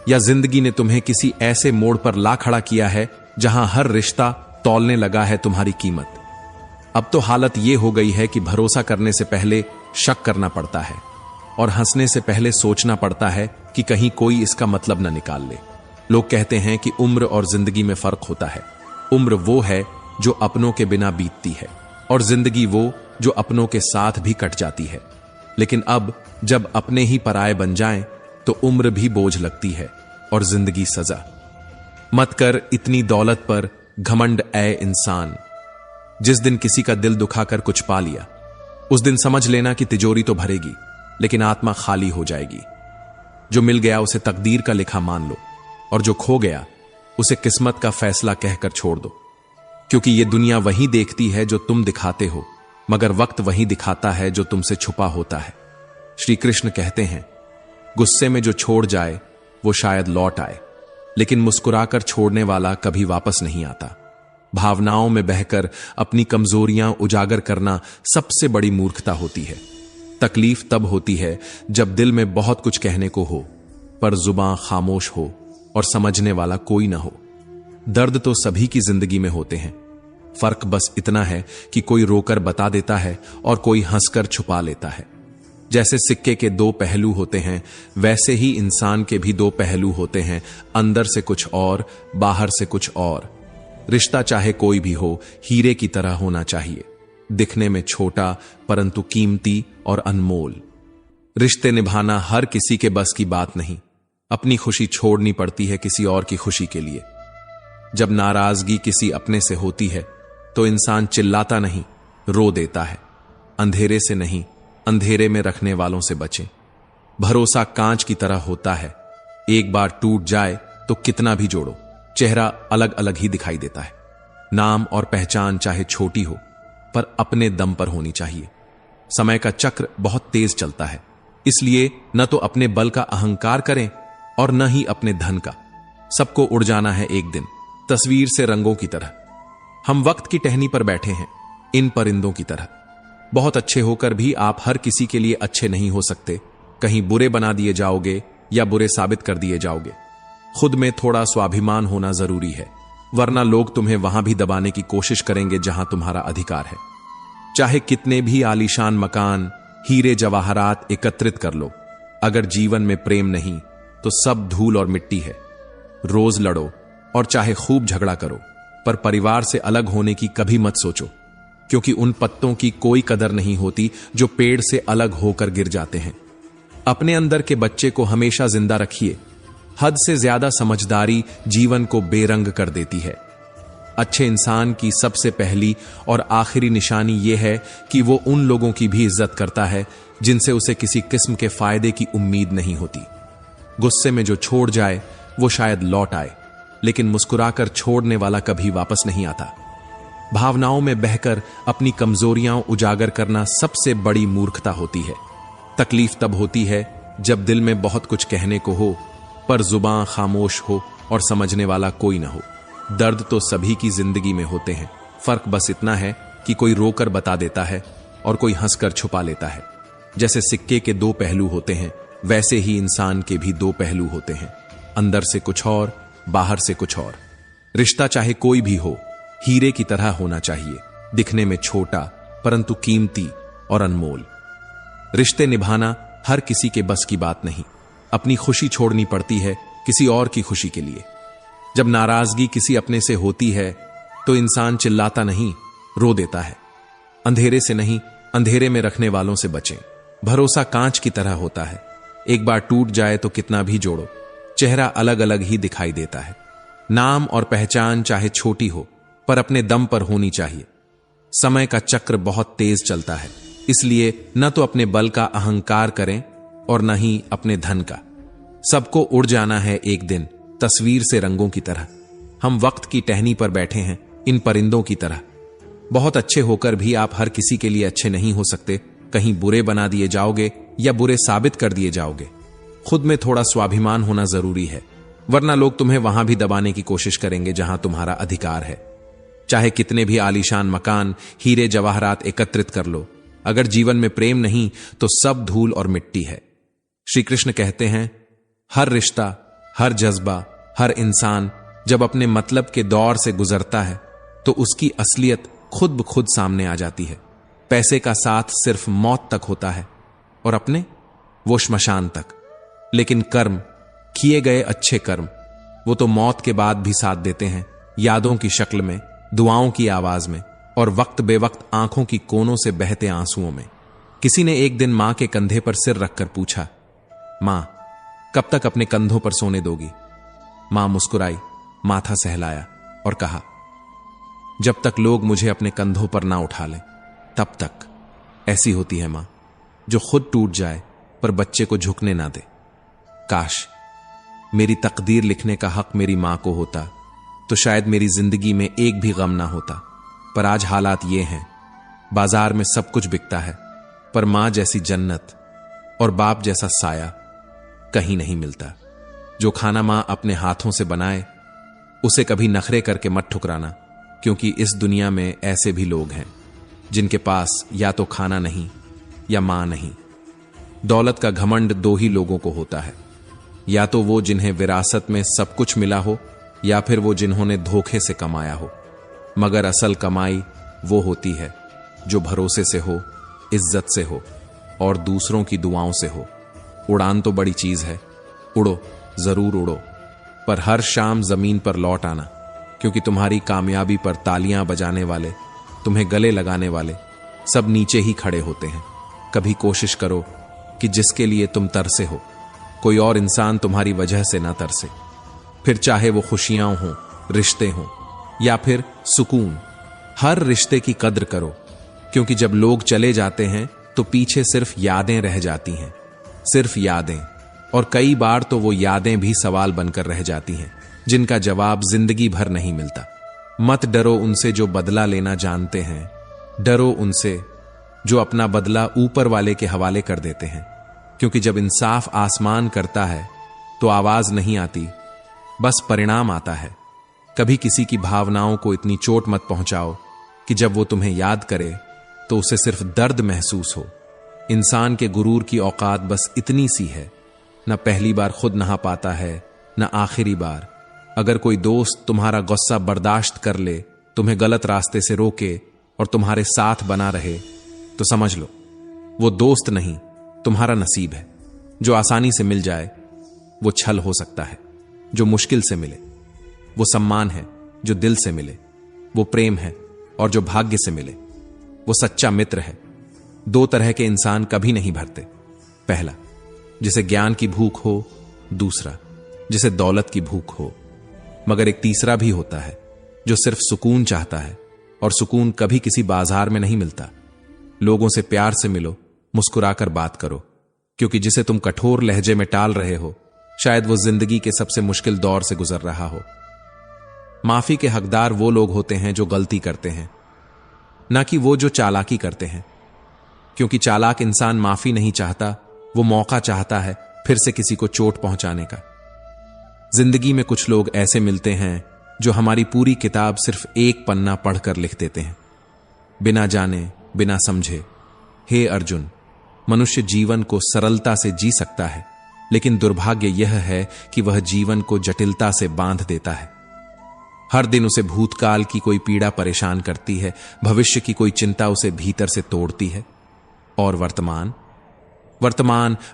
या जिंदगी ने तुम्हें किसी ऐसे मोड़ पर ला खड़ा किया है जहां हर रिश्ता तौलने लगा है तुम्हारी कीमत। अब तो हालत यह हो गई है कि भरोसा करने से पहले शक करना पड़ता है और हंसने से पहले सोचना पड़ता है कि कहीं कोई इसका मतलब न निकाल ले। लोग कहते हैं कि उम्र और जिंदगी में फर्क होता है। उम्र वो है जो अपनों के बिना बीतती है, और जिंदगी वो जो अपनों के साथ भी कट जाती है। लेकिन अब जब अपने ही पराये बन जाएं, तो उम्र भी बोझ लगती है और जिंदगी सजा। मत कर इतनी दौलत पर घमंड ऐ इंसान। जिस दिन किसी का दिल दुखाकर कुछ पा लिया, उस दिन समझ लेना कि तिजोरी तो भरेगी, लेकिन आत्मा खाली हो जाएगी। जो मिल गया उसे तकदीर का लिखा मान लो, और जो खो गया उसे किस्मत का फैसला कहकर छोड़ दो। क्योंकि ये दुनिया वही देखती है जो तुम दिखाते हो, मगर वक्त वही दिखाता है जो तुमसे छुपा होता है। श्री कृष्ण कहते हैं, गुस्से में जो छोड़ जाए वो शायद लौट आए, लेकिन मुस्कुराकर छोड़ने वाला कभी वापस नहीं आता। भावनाओं में बहकर अपनी कमजोरियां उजागर करना सबसे बड़ी मूर्खता होती है। तकलीफ तब होती है जब दिल में बहुत कुछ कहने को हो, पर जुबान खामोश हो और समझने वाला कोई ना हो। दर्द तो सभी की जिंदगी में होते हैं, फर्क बस इतना है कि कोई रोकर बता देता है और कोई हंसकर छुपा लेता है। जैसे सिक्के के दो पहलू होते हैं, वैसे ही इंसान के भी दो पहलू होते हैं, अंदर से कुछ और, बाहर से कुछ और। रिश्ता चाहे कोई भी हो, हीरे की तरह होना चाहिए, दिखने में छोटा परंतु कीमती और अनमोल। रिश्ते निभाना हर किसी के बस की बात नहीं। अपनी खुशी छोड़नी पड़ती है किसी और की खुशी के लिए। जब नाराजगी किसी अपने से होती है, तो इंसान चिल्लाता नहीं, रो देता है। अंधेरे से नहीं, अंधेरे में रखने वालों से बचें। भरोसा कांच की तरह होता है, एक बार टूट जाए तो कितना भी जोड़ो, चेहरा अलग अलग ही दिखाई देता है। नाम और पहचान चाहे छोटी हो, पर अपने दम पर होनी चाहिए। समय का चक्र बहुत तेज चलता है, इसलिए न तो अपने बल का अहंकार करें और न ही अपने धन का। सबको उड़ जाना है एक दिन, तस्वीर से रंगों की तरह। हम वक्त की टहनी पर बैठे हैं, इन परिंदों की तरह। बहुत अच्छे होकर भी आप हर किसी के लिए अच्छे नहीं हो सकते। कहीं बुरे बना दिए जाओगे या बुरे साबित कर दिए जाओगे। खुद में थोड़ा स्वाभिमान होना जरूरी है, वरना लोग तुम्हें वहां भी दबाने की कोशिश करेंगे जहां तुम्हारा अधिकार है। चाहे कितने भी आलीशान मकान, हीरे जवाहरात एकत्रित कर लो, अगर जीवन में प्रेम नहीं तो सब धूल और मिट्टी है। रोज लड़ो और चाहे खूब झगड़ा करो, पर परिवार से अलग होने की कभी मत सोचो, क्योंकि उन पत्तों की कोई कदर नहीं होती जो पेड़ से अलग होकर गिर जाते हैं। अपने अंदर के बच्चे को हमेशा जिंदा रखिए। हद से ज्यादा समझदारी जीवन को बेरंग कर देती है। अच्छे इंसान की सबसे पहली और आखिरी निशानी यह है कि वो उन लोगों की भी इज्जत करता है जिनसे उसे किसी किस्म के फायदे की उम्मीद नहीं होती। गुस्से में जो छोड़ जाए वो शायद लौट आए, लेकिन मुस्कुराकर छोड़ने वाला कभी वापस नहीं आता। भावनाओं में बहकर अपनी कमजोरियां उजागर करना सबसे बड़ी मूर्खता होती है। तकलीफ तब होती है जब दिल में बहुत कुछ कहने को हो, पर जुबान खामोश हो और समझने वाला कोई ना हो। दर्द तो सभी की जिंदगी में होते हैं, फर्क बस इतना है कि कोई रोकर बता देता है और कोई हंसकर छुपा लेता है। जैसे सिक्के के दो पहलू होते हैं, वैसे ही इंसान के भी दो पहलू होते हैं, अंदर से कुछ और, बाहर से कुछ और। रिश्ता चाहे कोई भी हो, हीरे की तरह होना चाहिए, दिखने में छोटा परंतु कीमती और अनमोल। रिश्ते निभाना हर किसी के बस की बात नहीं। अपनी खुशी छोड़नी पड़ती है किसी और की खुशी के लिए। जब नाराजगी किसी अपने से होती है, तो इंसान चिल्लाता नहीं, रो देता है। अंधेरे से नहीं, अंधेरे में रखने वालों से बचें। भरोसा कांच की तरह होता है, एक बार टूट जाए तो कितना भी जोड़ो, चेहरा अलग अलग ही दिखाई देता है। नाम और पहचान चाहे छोटी हो, पर अपने दम पर होनी चाहिए। समय का चक्र बहुत तेज चलता है, इसलिए न तो अपने बल का अहंकार करें और न ही अपने धन का। सबको उड़ जाना है एक दिन, तस्वीर से रंगों की तरह। हम वक्त की टहनी पर बैठे हैं, इन परिंदों की तरह। बहुत अच्छे होकर भी आप हर किसी के लिए अच्छे नहीं हो सकते। कहीं बुरे बना दिए जाओगे या बुरे साबित कर दिए जाओगे। खुद में थोड़ा स्वाभिमान होना जरूरी है, वरना लोग तुम्हें वहां भी दबाने की कोशिश करेंगे जहां तुम्हारा अधिकार है। चाहे कितने भी आलीशान मकान, हीरे जवाहरात एकत्रित कर लो, अगर जीवन में प्रेम नहीं तो सब धूल और मिट्टी है। श्री कृष्ण कहते हैं, हर रिश्ता, हर जज्बा, हर इंसान जब अपने मतलब के दौर से गुजरता है तो उसकी असलियत खुद ब खुद सामने आ जाती है। पैसे का साथ सिर्फ मौत तक होता है और अपने वो श्मशान तक। लेकिन कर्म, किए गए अच्छे कर्म, वो तो मौत के बाद भी साथ देते हैं, यादों की शक्ल में, दुआओं की आवाज में और वक्त बेवक्त आंखों की कोनों से बहते आंसुओं में। किसी ने एक दिन मां के कंधे पर सिर रखकर पूछा, मां कब तक अपने कंधों पर सोने दोगी? मां मुस्कुराई, माथा सहलाया और कहा, जब तक लोग मुझे अपने कंधों पर ना उठा लें तब तक। ऐसी होती है मां, जो खुद टूट जाए पर बच्चे को झुकने ना दे। काश मेरी तकदीर लिखने का हक मेरी मां को होता तो शायद मेरी जिंदगी में एक भी गम ना होता। पर आज हालात ये हैं, बाजार में सब कुछ बिकता है, पर मां जैसी जन्नत और बाप जैसा साया कहीं नहीं मिलता। जो खाना मां अपने हाथों से बनाए उसे कभी नखरे करके मत ठुकराना, क्योंकि इस दुनिया में ऐसे भी लोग हैं जिनके पास या तो खाना नहीं या मां नहीं। दौलत का घमंड दो ही लोगों को होता है, या तो वो जिन्हें विरासत में सब कुछ मिला हो या फिर वो जिन्होंने धोखे से कमाया हो। मगर असल कमाई वो होती है जो भरोसे से हो, इज्जत से हो और दूसरों की दुआओं से हो। उड़ान तो बड़ी चीज है, उड़ो, जरूर उड़ो, पर हर शाम जमीन पर लौट आना, क्योंकि तुम्हारी कामयाबी पर तालियां बजाने वाले, तुम्हें गले लगाने वाले सब नीचे ही खड़े होते हैं। कभी कोशिश करो कि जिसके लिए तुम तरसे हो कोई और इंसान तुम्हारी वजह से ना तरसे। फिर चाहे वो खुशियां हों, रिश्ते हों या फिर सुकून, हर रिश्ते की कद्र करो, क्योंकि जब लोग चले जाते हैं तो पीछे सिर्फ यादें रह जाती हैं, सिर्फ यादें। और कई बार तो वो यादें भी सवाल बनकर रह जाती हैं जिनका जवाब जिंदगी भर नहीं मिलता। मत डरो उनसे जो बदला लेना जानते हैं, डरो उनसे जो अपना बदला ऊपर वाले के हवाले कर देते हैं। क्योंकि जब इंसाफ आसमान करता है तो आवाज नहीं आती, बस परिणाम आता है। कभी किसी की भावनाओं को इतनी चोट मत पहुंचाओ कि जब वो तुम्हें याद करे तो उसे सिर्फ दर्द महसूस हो। इंसान के गुरूर की औकात बस इतनी सी है, न पहली बार खुद नहा पाता है न आखिरी बार। अगर कोई दोस्त तुम्हारा गुस्सा बर्दाश्त कर ले, तुम्हें गलत रास्ते से रोके और तुम्हारे साथ बना रहे, तो समझ लो वो दोस्त नहीं, तुम्हारा नसीब है। जो आसानी से मिल जाए वो छल हो सकता है, जो मुश्किल से मिले वो सम्मान है, जो दिल से मिले वो प्रेम है और जो भाग्य से मिले वो सच्चा मित्र है। दो तरह के इंसान कभी नहीं भरते, पहला जिसे ज्ञान की भूख हो, दूसरा जिसे दौलत की भूख हो। मगर एक तीसरा भी होता है जो सिर्फ सुकून चाहता है, और सुकून कभी किसी बाजार में नहीं मिलता। लोगों से प्यार से मिलो, मुस्कुराकर बात करो, क्योंकि जिसे तुम कठोर लहजे में टाल रहे हो शायद वो जिंदगी के सबसे मुश्किल दौर से गुजर रहा हो। माफी के हकदार वो लोग होते हैं जो गलती करते हैं, ना कि वो जो चालाकी करते हैं। क्योंकि चालाक इंसान माफी नहीं चाहता, वो मौका चाहता है फिर से किसी को चोट पहुंचाने का। जिंदगी में कुछ लोग ऐसे मिलते हैं जो हमारी पूरी किताब सिर्फ एक पन्ना पढ़कर लिख देते हैं, बिना जाने बिना समझे। हे अर्जुन, मनुष्य जीवन को सरलता से जी सकता है, लेकिन दुर्भाग्य यह है कि वह जीवन को जटिलता से बांध देता है। हर दिन उसे भूतकाल की कोई पीड़ा परेशान करती है, भविष्य की कोई चिंता उसे भीतर से तोड़ती है, और वर्तमान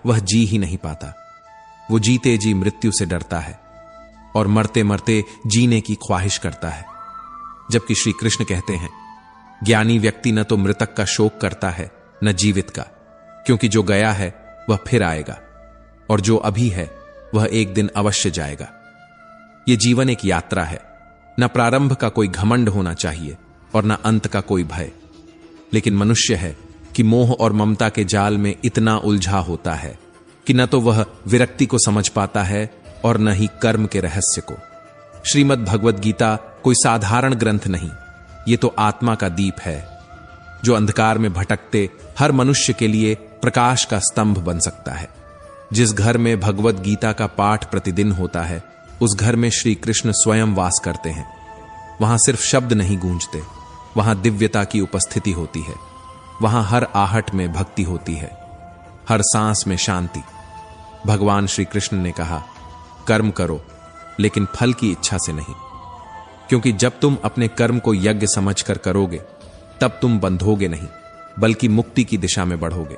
वह जी ही नहीं पाता। वो जीते जी मृत्यु से डरता है और मरते मरते जीने की ख्वाहिश करता है। जबकि श्री कृष्ण कहते हैं, ज्ञानी व्यक्ति न तो मृतक का शोक करता है न जीवित का, क्योंकि जो गया है वह फिर आएगा और जो अभी है वह एक दिन अवश्य जाएगा। यह जीवन एक यात्रा है। न प्रारंभ का कोई घमंड होना चाहिए और न अंत का कोई भय। लेकिन मनुष्य है कि मोह और ममता के जाल में इतना उलझा होता है कि न तो वह विरक्ति को समझ पाता है और न ही कर्म के रहस्य को। श्रीमद् भगवद गीता कोई साधारण ग्रंथ नहीं, ये तो आत्मा का दीप है जो अंधकार में भटकते हर मनुष्य के लिए प्रकाश का स्तंभ बन सकता है। जिस घर में भगवद गीता का पाठ प्रतिदिन होता है उस घर में श्री कृष्ण स्वयं वास करते हैं। वहां सिर्फ शब्द नहीं गूंजते, वहां दिव्यता की उपस्थिति होती है। वहां हर आहट में भक्ति होती है, हर सांस में शांति। भगवान श्री कृष्ण ने कहा, कर्म करो लेकिन फल की इच्छा से नहीं, क्योंकि जब तुम अपने कर्म को यज्ञ समझकर करोगे तब तुम बंधोगे नहीं बल्कि मुक्ति की दिशा में बढ़ोगे।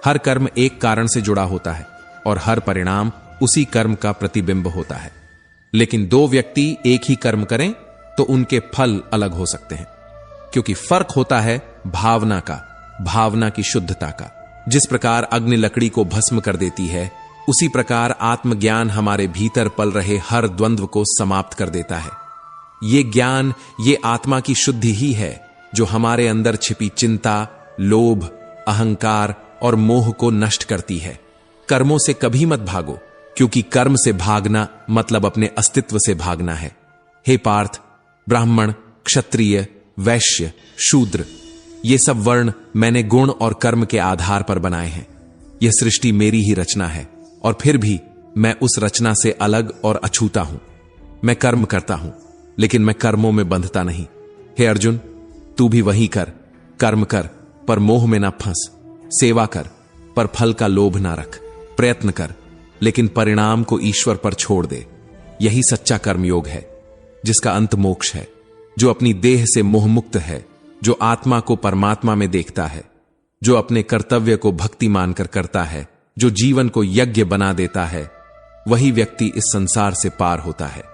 हर कर्म एक कारण से जुड़ा होता है और हर परिणाम उसी कर्म का प्रतिबिंब होता है। लेकिन दो व्यक्ति एक ही कर्म करें तो उनके फल अलग हो सकते हैं, क्योंकि फर्क होता है भावना का, भावना की शुद्धता का। जिस प्रकार अग्नि लकड़ी को भस्म कर देती है, उसी प्रकार आत्मज्ञान हमारे भीतर पल रहे हर द्वंद्व को समाप्त कर देता है। ये ज्ञान, ये आत्मा की शुद्धि ही है जो हमारे अंदर छिपी चिंता, लोभ, अहंकार और मोह को नष्ट करती है। कर्मों से कभी मत भागो, क्योंकि कर्म से भागना मतलब अपने अस्तित्व से भागना है। हे पार्थ, ब्राह्मण, क्षत्रिय, वैश्य, शूद्र, ये सब वर्ण मैंने गुण और कर्म के आधार पर बनाए हैं। यह सृष्टि मेरी ही रचना है और फिर भी मैं उस रचना से अलग और अछूता हूं। मैं कर्म करता हूं लेकिन मैं कर्मों में बंधता नहीं। हे अर्जुन, तू भी वही कर, कर्म कर पर मोह में ना फंस, सेवा कर पर फल का लोभ ना रख, प्रयत्न कर लेकिन परिणाम को ईश्वर पर छोड़ दे। यही सच्चा कर्मयोग है जिसका अंत मोक्ष है, जो अपनी देह से मोहमुक्त है, जो आत्मा को परमात्मा में देखता है, जो अपने कर्तव्य को भक्ति मानकर करता है, जो जीवन को यज्ञ बना देता है। वही व्यक्ति इस संसार से पार होता है,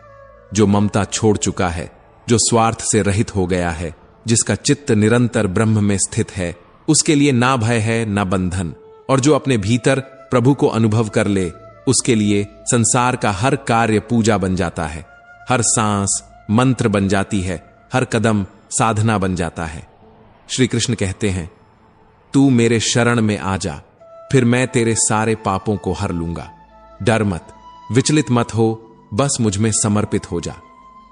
जो ममता छोड़ चुका है, जो स्वार्थ से रहित हो गया है, जिसका चित्त निरंतर ब्रह्म में स्थित है। उसके लिए ना भय है ना बंधन, और जो अपने भीतर प्रभु को अनुभव कर ले, उसके लिए संसार का हर कार्य पूजा बन जाता है, हर सांस मंत्र बन जाती है, हर कदम साधना बन जाता है। श्री कृष्ण कहते हैं, तू मेरे शरण में आ जा, फिर मैं तेरे सारे पापों को हर लूंगा। डर मत, विचलित मत हो, बस मुझ में समर्पित हो जा।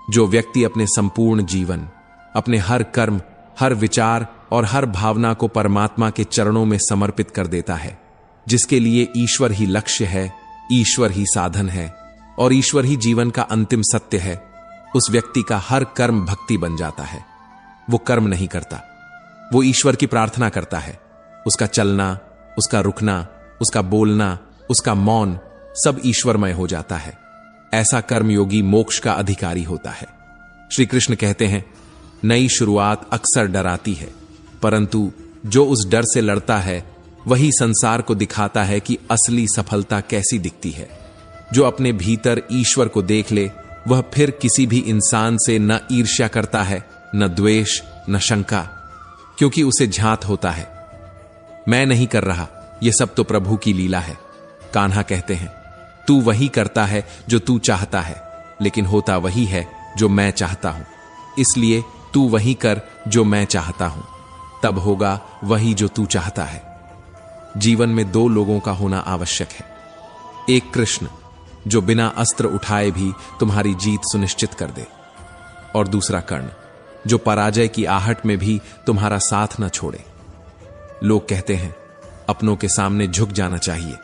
जो व्यक्ति अपने संपूर्ण जीवन, अपने हर कर्म, हर विचार और हर भावना को परमात्मा के चरणों में समर्पित कर देता है, जिसके लिए ईश्वर ही लक्ष्य है, ईश्वर ही साधन है और ईश्वर ही जीवन का अंतिम सत्य है, उस व्यक्ति का हर कर्म भक्ति बन जाता है। वो कर्म नहीं करता, वो ईश्वर की प्रार्थना करता है। उसका चलना, उसका रुकना, उसका बोलना, उसका मौन सब ईश्वरमय हो जाता है। ऐसा कर्मयोगी मोक्ष का अधिकारी होता है। श्री कृष्ण कहते हैं, नई शुरुआत अक्सर डराती है, परंतु जो उस डर से लड़ता है वही संसार को दिखाता है कि असली सफलता कैसी दिखती है। जो अपने भीतर ईश्वर को देख ले, वह फिर किसी भी इंसान से न ईर्ष्या करता है, न द्वेष, न शंका, क्योंकि उसे झांत होता है, मैं नहीं कर रहा, यह सब तो प्रभु की लीला है। कान्हा कहते हैं, तू वही करता है जो तू चाहता है, लेकिन होता वही है जो मैं चाहता हूं। इसलिए तू वही कर जो मैं चाहता हूं, तब होगा वही जो तू चाहता है। जीवन में दो लोगों का होना आवश्यक है। एक कृष्ण, जो बिना अस्त्र उठाए भी तुम्हारी जीत सुनिश्चित कर दे, और दूसरा कर्ण, जो पराजय की आहट में भी तुम्हारा साथ न छोड़े। लोग कहते हैं अपनों के सामने झुक जाना चाहिए,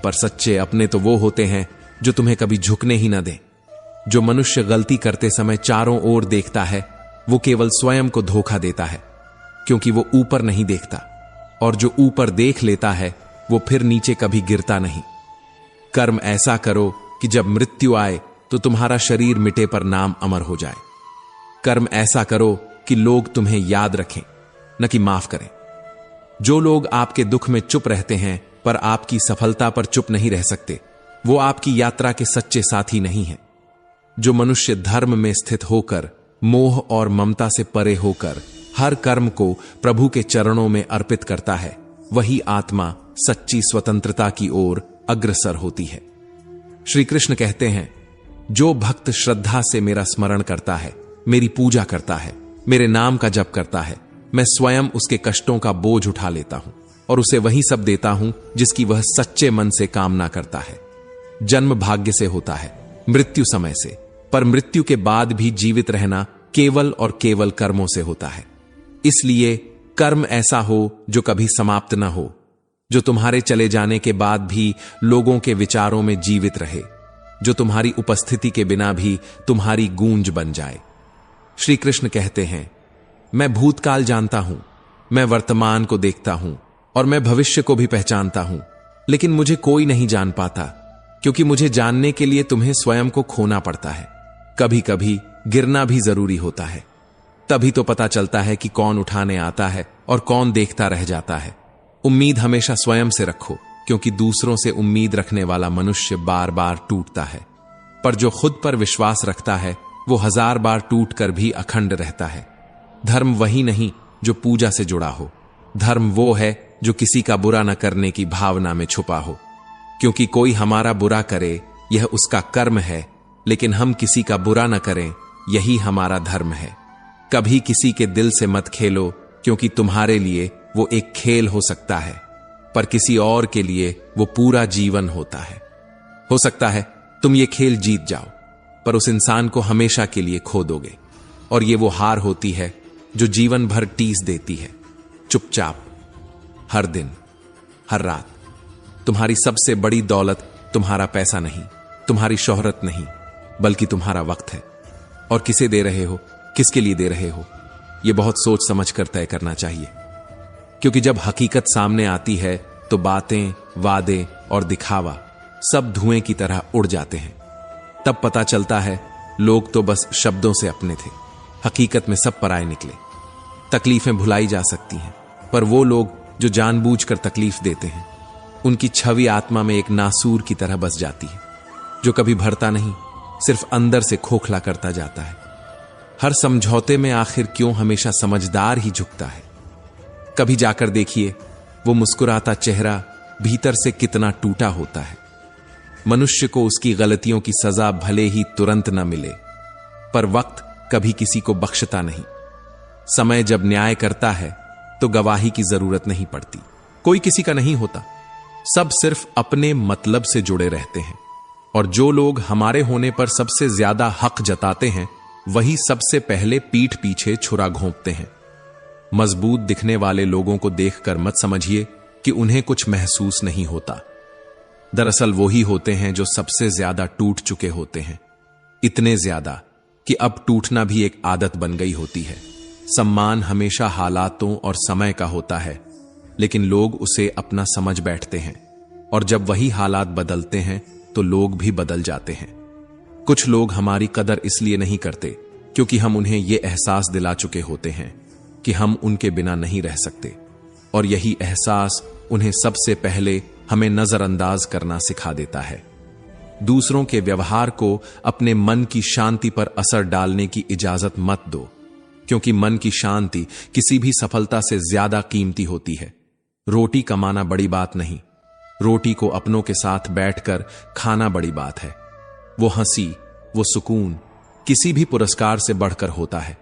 पर सच्चे अपने तो वो होते हैं जो तुम्हें कभी झुकने ही न दें। जो मनुष्य गलती करते समय चारों ओर देखता है, वो केवल स्वयं को धोखा देता है, क्योंकि वो ऊपर नहीं देखता, और जो ऊपर देख लेता है वो फिर नीचे कभी गिरता नहीं। कर्म ऐसा करो कि जब मृत्यु आए तो तुम्हारा शरीर मिटे पर नाम अमर हो जाए। कर्म ऐसा करो कि लोग तुम्हें याद रखें, न कि माफ करें। जो लोग आपके दुख में चुप रहते हैं पर आपकी सफलता पर चुप नहीं रह सकते, वो आपकी यात्रा के सच्चे साथी नहीं हैं। जो मनुष्य धर्म में स्थित होकर, मोह और ममता से परे होकर हर कर्म को प्रभु के चरणों में अर्पित करता है, वही आत्मा सच्ची स्वतंत्रता की ओर अग्रसर होती है। श्री कृष्ण कहते हैं, जो भक्त श्रद्धा से मेरा स्मरण करता है, मेरी पूजा करता है, मेरे नाम का जप करता है, मैं स्वयं उसके कष्टों का बोझ उठा लेता हूं और उसे वही सब देता हूं जिसकी वह सच्चे मन से कामना करता है। जन्म भाग्य से होता है, मृत्यु समय से, पर मृत्यु के बाद भी जीवित रहना केवल और केवल कर्मों से होता है। इसलिए कर्म ऐसा हो जो कभी समाप्त न हो, जो तुम्हारे चले जाने के बाद भी लोगों के विचारों में जीवित रहे, जो तुम्हारी उपस्थिति के बिना भी तुम्हारी गूंज बन जाए। श्री कृष्ण कहते हैं, मैं भूतकाल जानता हूं, मैं वर्तमान को देखता हूं और मैं भविष्य को भी पहचानता हूं, लेकिन मुझे कोई नहीं जान पाता, क्योंकि मुझे जानने के लिए तुम्हें स्वयं को खोना पड़ता है। कभी कभी गिरना भी जरूरी होता है, तभी तो पता चलता है कि कौन उठाने आता है और कौन देखता रह जाता है। उम्मीद हमेशा स्वयं से रखो, क्योंकि दूसरों से उम्मीद रखने वाला मनुष्य बार बार टूटता है, पर जो खुद पर विश्वास रखता है वो 1000 बार टूटकर भी अखंड रहता है। धर्म वही नहीं जो पूजा से जुड़ा हो, धर्म वो है जो किसी का बुरा न करने की भावना में छुपा हो। क्योंकि कोई हमारा बुरा करे यह उसका कर्म है, लेकिन हम किसी का बुरा न करें यही हमारा धर्म है। कभी किसी के दिल से मत खेलो, क्योंकि तुम्हारे लिए वो एक खेल हो सकता है, पर किसी और के लिए वो पूरा जीवन होता है। हो सकता है तुम ये खेल जीत जाओ, पर उस इंसान को हमेशा के लिए खो दोगे, और ये वो हार होती है जो जीवन भर टीस देती है। चुपचाप, हर दिन, हर रात। तुम्हारी सबसे बड़ी दौलत तुम्हारा पैसा नहीं, तुम्हारी शोहरत नहीं, बल्कि तुम्हारा वक्त है। और किसे दे रहे हो, किसके लिए दे रहे हो, यह बहुत सोच समझ कर तय करना चाहिए। क्योंकि जब हकीकत सामने आती है तो बातें, वादे और दिखावा सब धुएं की तरह उड़ जाते हैं। तब पता चलता है लोग तो बस शब्दों से अपने थे, हकीकत में सब पराये निकले। तकलीफें भुलाई जा सकती हैं, पर वो लोग जो जानबूझकर तकलीफ देते हैं, उनकी छवि आत्मा में एक नासूर की तरह बस जाती है, जो कभी भरता नहीं, सिर्फ अंदर से खोखला करता जाता है। हर समझौते में आखिर क्यों हमेशा समझदार ही झुकता है। कभी जाकर देखिए, वो मुस्कुराता चेहरा भीतर से कितना टूटा होता है। मनुष्य को उसकी गलतियों की सजा भले ही तुरंत न मिले, पर वक्त कभी किसी को बख्शता नहीं। समय जब न्याय करता है तो गवाही की जरूरत नहीं पड़ती, कोई किसी का नहीं होता, सब सिर्फ अपने मतलब से जुड़े रहते हैं। और जो लोग हमारे होने पर सबसे ज्यादा हक जताते हैं, वही सबसे पहले पीठ पीछे छुरा घोंपते हैं। मजबूत दिखने वाले लोगों को देखकर मत समझिए कि उन्हें कुछ महसूस नहीं होता। दरअसल वो ही होते हैं जो सबसे ज्यादा टूट चुके होते हैं, इतने ज्यादा कि अब टूटना भी एक आदत बन गई होती है। सम्मान हमेशा हालातों और समय का होता है, लेकिन लोग उसे अपना समझ बैठते हैं, और जब वही हालात बदलते हैं तो लोग भी बदल जाते हैं। कुछ लोग हमारी कदर इसलिए नहीं करते क्योंकि हम उन्हें यह एहसास दिला चुके होते हैं कि हम उनके बिना नहीं रह सकते, और यही एहसास उन्हें सबसे पहले हमें नजरअंदाज करना सिखा देता है। दूसरों के व्यवहार को अपने मन की शांति पर असर डालने की इजाजत मत दो, क्योंकि मन की शांति किसी भी सफलता से ज्यादा कीमती होती है। रोटी कमाना बड़ी बात नहीं, रोटी को अपनों के साथ बैठकर खाना बड़ी बात है। वो हंसी, वो सुकून किसी भी पुरस्कार से बढ़कर होता है।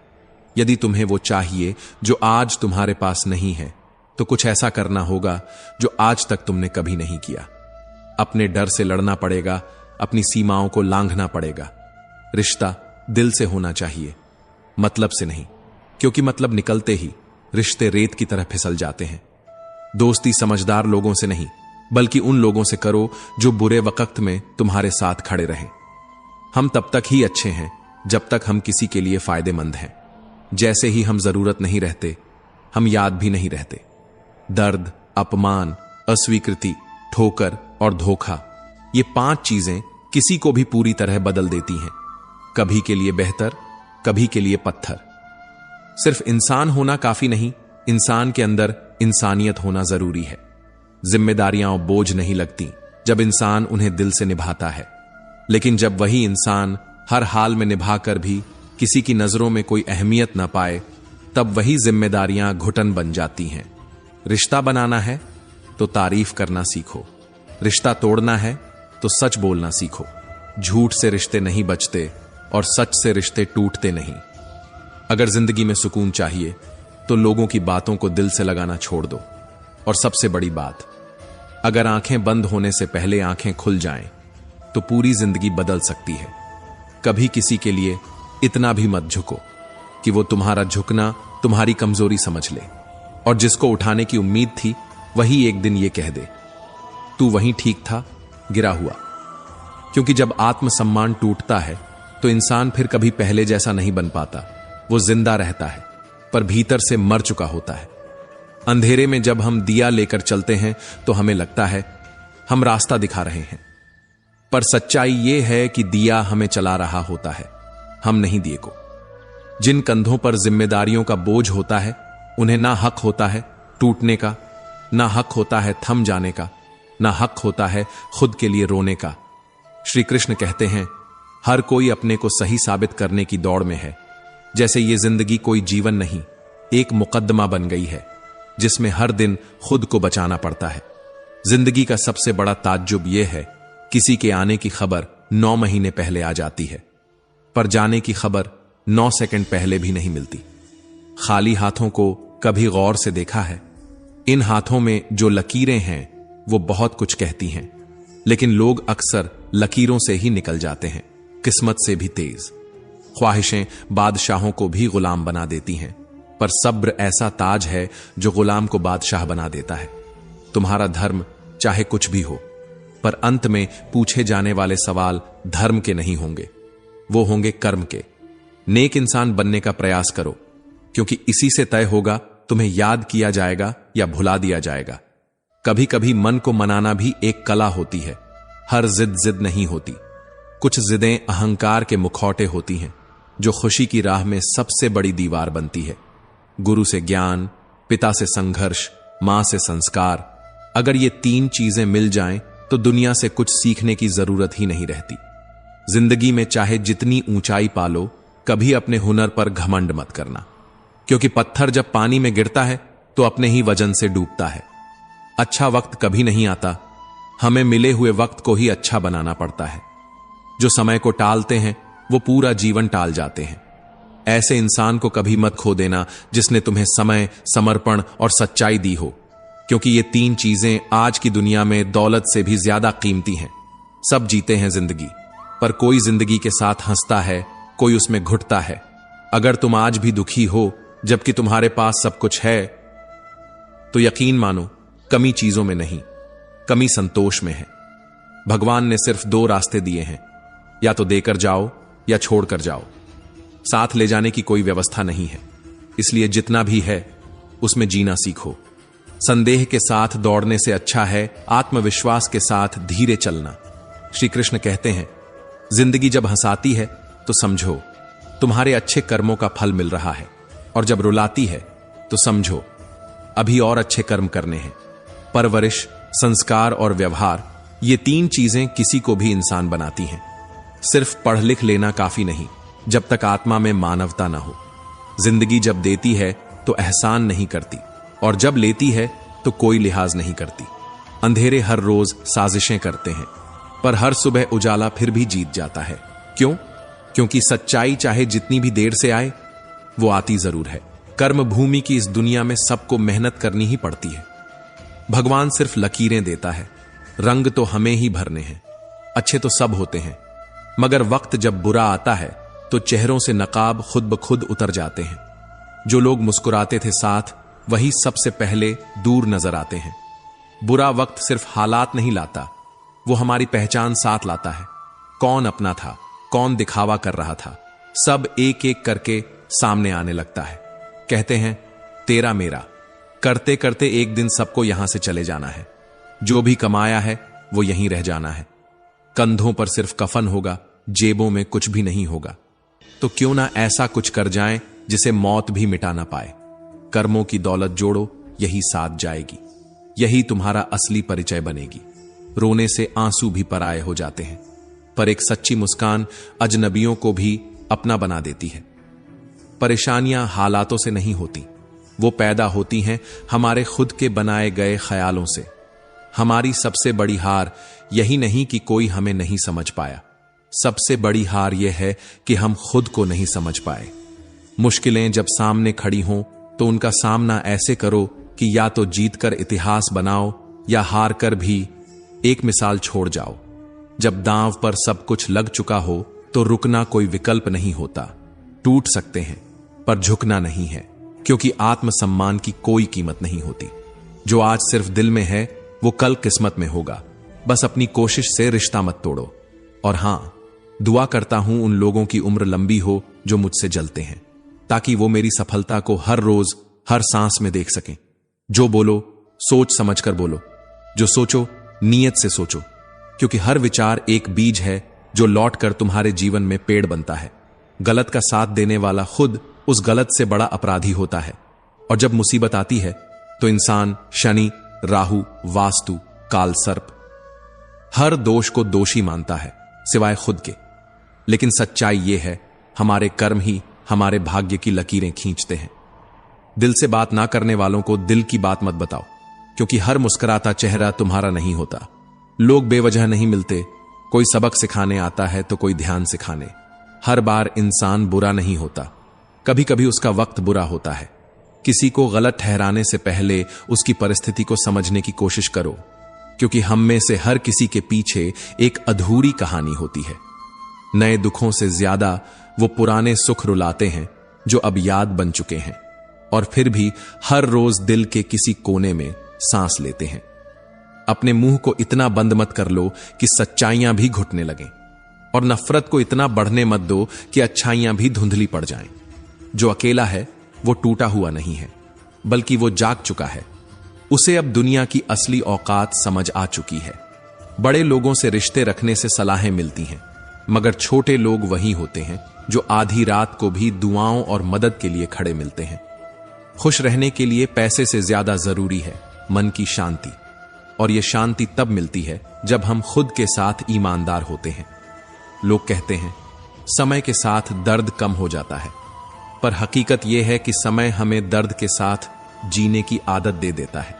यदि तुम्हें वो चाहिए जो आज तुम्हारे पास नहीं है, तो कुछ ऐसा करना होगा जो आज तक तुमने कभी नहीं किया। अपने डर से लड़ना पड़ेगा, अपनी सीमाओं को लांघना पड़ेगा। रिश्ता दिल से होना चाहिए, मतलब से नहीं, क्योंकि मतलब निकलते ही रिश्ते रेत की तरह फिसल जाते हैं। दोस्ती समझदार लोगों से नहीं, बल्कि उन लोगों से करो जो बुरे वक्त में तुम्हारे साथ खड़े रहें। हम तब तक ही अच्छे हैं जब तक हम किसी के लिए फायदेमंद हैं। जैसे ही हम जरूरत नहीं रहते, हम याद भी नहीं रहते। दर्द, अपमान, अस्वीकृति, ठोकर और धोखा, ये 5 चीजें किसी को भी पूरी तरह बदल देती हैं। कभी के लिए बेहतर, कभी के लिए पत्थर। सिर्फ इंसान होना काफी नहीं, इंसान के अंदर इंसानियत होना जरूरी है। जिम्मेदारियां बोझ नहीं लगती जब इंसान उन्हें दिल से निभाता है, लेकिन जब वही इंसान हर हाल में निभाकर भी किसी की नजरों में कोई अहमियत ना पाए, तब वही जिम्मेदारियां घुटन बन जाती हैं। रिश्ता बनाना है तो तारीफ करना सीखो, रिश्ता तोड़ना है तो सच बोलना सीखो। झूठ से रिश्ते नहीं बचते और सच से रिश्ते टूटते नहीं। अगर जिंदगी में सुकून चाहिए तो लोगों की बातों को दिल से लगाना छोड़ दो। और सबसे बड़ी बात, अगर आंखें बंद होने से पहले आंखें खुल जाएं तो पूरी जिंदगी बदल सकती है। कभी किसी के लिए इतना भी मत झुको कि वो तुम्हारा झुकना तुम्हारी कमजोरी समझ ले, और जिसको उठाने की उम्मीद थी वही एक दिन ये कह दे, तू वहीं ठीक था, गिरा हुआ। क्योंकि जब आत्मसम्मान टूटता है तो इंसान फिर कभी पहले जैसा नहीं बन पाता। वो जिंदा रहता है पर भीतर से मर चुका होता है। अंधेरे में जब हम दिया लेकर चलते हैं तो हमें लगता है हम रास्ता दिखा रहे हैं, पर सच्चाई यह है कि दिया हमें चला रहा होता है, हम नहीं दिए को। जिन कंधों पर जिम्मेदारियों का बोझ होता है उन्हें ना हक होता है टूटने का, ना हक होता है थम जाने का, ना हक होता है खुद के लिए रोने का। श्री कृष्ण कहते हैं, हर कोई अपने को सही साबित करने की दौड़ में है। जैसे ये जिंदगी कोई जीवन नहीं, एक मुकद्दमा बन गई है जिसमें हर दिन खुद को बचाना पड़ता है। जिंदगी का सबसे बड़ा ताज्जुब यह है, किसी के आने की खबर 9 महीने पहले आ जाती है, पर जाने की खबर 9 सेकंड पहले भी नहीं मिलती। खाली हाथों को कभी गौर से देखा है? इन हाथों में जो लकीरें हैं वो बहुत कुछ कहती हैं, लेकिन लोग अक्सर लकीरों से ही निकल जाते हैं, किस्मत से भी तेज। ख्वाहिशें बादशाहों को भी गुलाम बना देती हैं, पर सब्र ऐसा ताज है जो गुलाम को बादशाह बना देता है। तुम्हारा धर्म चाहे कुछ भी हो, पर अंत में पूछे जाने वाले सवाल धर्म के नहीं होंगे, वो होंगे कर्म के। नेक इंसान बनने का प्रयास करो, क्योंकि इसी से तय होगा तुम्हें याद किया जाएगा या भुला दिया जाएगा। कभी कभी मन को मनाना भी एक कला होती है। हर जिद नहीं होती। कुछ जिदें अहंकार के मुखौटे होती हैं जो खुशी की राह में सबसे बड़ी दीवार बनती है। गुरु से ज्ञान, पिता से संघर्ष, मां से संस्कार, अगर ये 3 चीजें मिल जाएं तो दुनिया से कुछ सीखने की जरूरत ही नहीं रहती। जिंदगी में चाहे जितनी ऊंचाई पालो, कभी अपने हुनर पर घमंड मत करना, क्योंकि पत्थर जब पानी में गिरता है तो अपने ही वजन से डूबता है। अच्छा वक्त कभी नहीं आता, हमें मिले हुए वक्त को ही अच्छा बनाना पड़ता है। जो समय को टालते हैं वो पूरा जीवन टाल जाते हैं। ऐसे इंसान को कभी मत खो देना जिसने तुम्हें समय, समर्पण और सच्चाई दी हो, क्योंकि ये 3 चीजें आज की दुनिया में दौलत से भी ज्यादा कीमती हैं। सब जीते हैं जिंदगी, पर कोई जिंदगी के साथ हंसता है, कोई उसमें घुटता है। अगर तुम आज भी दुखी हो जबकि तुम्हारे पास सब कुछ है, तो यकीन मानो कमी चीजों में नहीं, कमी संतोष में है। भगवान ने सिर्फ 2 रास्ते दिए हैं, या तो देकर जाओ या छोड़कर जाओ। साथ ले जाने की कोई व्यवस्था नहीं है, इसलिए जितना भी है उसमें जीना सीखो। संदेह के साथ दौड़ने से अच्छा है आत्मविश्वास के साथ धीरे चलना। श्री कृष्ण कहते हैं, जिंदगी जब हंसाती है तो समझो तुम्हारे अच्छे कर्मों का फल मिल रहा है, और जब रुलाती है तो समझो अभी और अच्छे कर्म करने हैं। परवरिश, संस्कार और व्यवहार, ये 3 चीजें किसी को भी इंसान बनाती हैं। सिर्फ पढ़ लिख लेना काफी नहीं जब तक आत्मा में मानवता ना हो। जिंदगी जब देती है तो एहसान नहीं करती, और जब लेती है तो कोई लिहाज नहीं करती। अंधेरे हर रोज साजिशें करते हैं, पर हर सुबह उजाला फिर भी जीत जाता है। क्यों? क्योंकि सच्चाई चाहे जितनी भी देर से आए, वो आती जरूर है। कर्म भूमि की इस दुनिया में सबको मेहनत करनी ही पड़ती है। भगवान सिर्फ लकीरें देता है, रंग तो हमें ही भरने हैं। अच्छे तो सब होते हैं, मगर वक्त जब बुरा आता है तो चेहरों से नकाब खुद ब खुद उतर जाते हैं। जो लोग मुस्कुराते थे साथ, वही सबसे पहले दूर नजर आते हैं। बुरा वक्त सिर्फ हालात नहीं लाता, वो हमारी पहचान साथ लाता है। कौन अपना था, कौन दिखावा कर रहा था, सब एक एक करके सामने आने लगता है। कहते हैं तेरा मेरा, करते करते एक दिन सबको यहां से चले जाना है। जो भी कमाया है वो यहीं रह जाना है। कंधों पर सिर्फ कफन होगा, जेबों में कुछ भी नहीं होगा। तो क्यों ना ऐसा कुछ कर जाएं जिसे मौत भी मिटा ना पाए। कर्मों की दौलत जोड़ो, यही साथ जाएगी, यही तुम्हारा असली परिचय बनेगी। रोने से आंसू भी पराये हो जाते हैं, पर एक सच्ची मुस्कान अजनबियों को भी अपना बना देती है। परेशानियां हालातों से नहीं होती, वो पैदा होती हैं हमारे खुद के बनाए गए ख्यालों से। हमारी सबसे बड़ी हार यही नहीं कि कोई हमें नहीं समझ पाया, सबसे बड़ी हार यह है कि हम खुद को नहीं समझ पाए। मुश्किलें जब सामने खड़ी हों तो उनका सामना ऐसे करो कि या तो जीतकर इतिहास बनाओ या हार कर भी एक मिसाल छोड़ जाओ। जब दांव पर सब कुछ लग चुका हो तो रुकना कोई विकल्प नहीं होता। टूट सकते हैं पर झुकना नहीं है, क्योंकि आत्मसम्मान की कोई कीमत नहीं होती। जो आज सिर्फ दिल में है वो कल किस्मत में होगा। बस अपनी कोशिश से रिश्ता मत तोड़ो। और हां, दुआ करता हूं उन लोगों की उम्र लंबी हो जो मुझसे जलते हैं, ताकि वो मेरी सफलता को हर रोज हर सांस में देख सकें। जो बोलो सोच समझकर बोलो, जो सोचो नीयत से सोचो, क्योंकि हर विचार एक बीज है जो लौटकर तुम्हारे जीवन में पेड़ बनता है। गलत का साथ देने वाला खुद उस गलत से बड़ा अपराधी होता है। और जब मुसीबत आती है तो इंसान शनि, राहु, वास्तु, काल सर्प हर दोष को दोषी मानता है सिवाय खुद के। लेकिन सच्चाई यह है, हमारे कर्म ही हमारे भाग्य की लकीरें खींचते हैं। दिल से बात ना करने वालों को दिल की बात मत बताओ, क्योंकि हर मुस्कुराता चेहरा तुम्हारा नहीं होता। लोग बेवजह नहीं मिलते, कोई सबक सिखाने आता है तो कोई ध्यान सिखाने। हर बार इंसान बुरा नहीं होता, कभी कभी उसका वक्त बुरा होता है। किसी को गलत ठहराने से पहले उसकी परिस्थिति को समझने की कोशिश करो, क्योंकि हम में से हर किसी के पीछे एक अधूरी कहानी होती है। नए दुखों से ज्यादा वो पुराने सुख रुलाते हैं जो अब याद बन चुके हैं, और फिर भी हर रोज दिल के किसी कोने में सांस लेते हैं। अपने मुंह को इतना बंद मत कर लो कि सच्चाइयां भी घुटने लगें, और नफरत को इतना बढ़ने मत दो कि अच्छाइयां भी धुंधली पड़ जाएं। जो अकेला है वो टूटा हुआ नहीं है, बल्कि वो जाग चुका है। उसे अब दुनिया की असली औकात समझ आ चुकी है। बड़े लोगों से रिश्ते रखने से सलाहें मिलती हैं, मगर छोटे लोग वही होते हैं जो आधी रात को भी दुआओं और मदद के लिए खड़े मिलते हैं। खुश रहने के लिए पैसे से ज्यादा जरूरी है मन की शांति, और यह शांति तब मिलती है जब हम खुद के साथ ईमानदार होते हैं। लोग कहते हैं समय के साथ दर्द कम हो जाता है, पर हकीकत यह है कि समय हमें दर्द के साथ जीने की आदत दे देता है।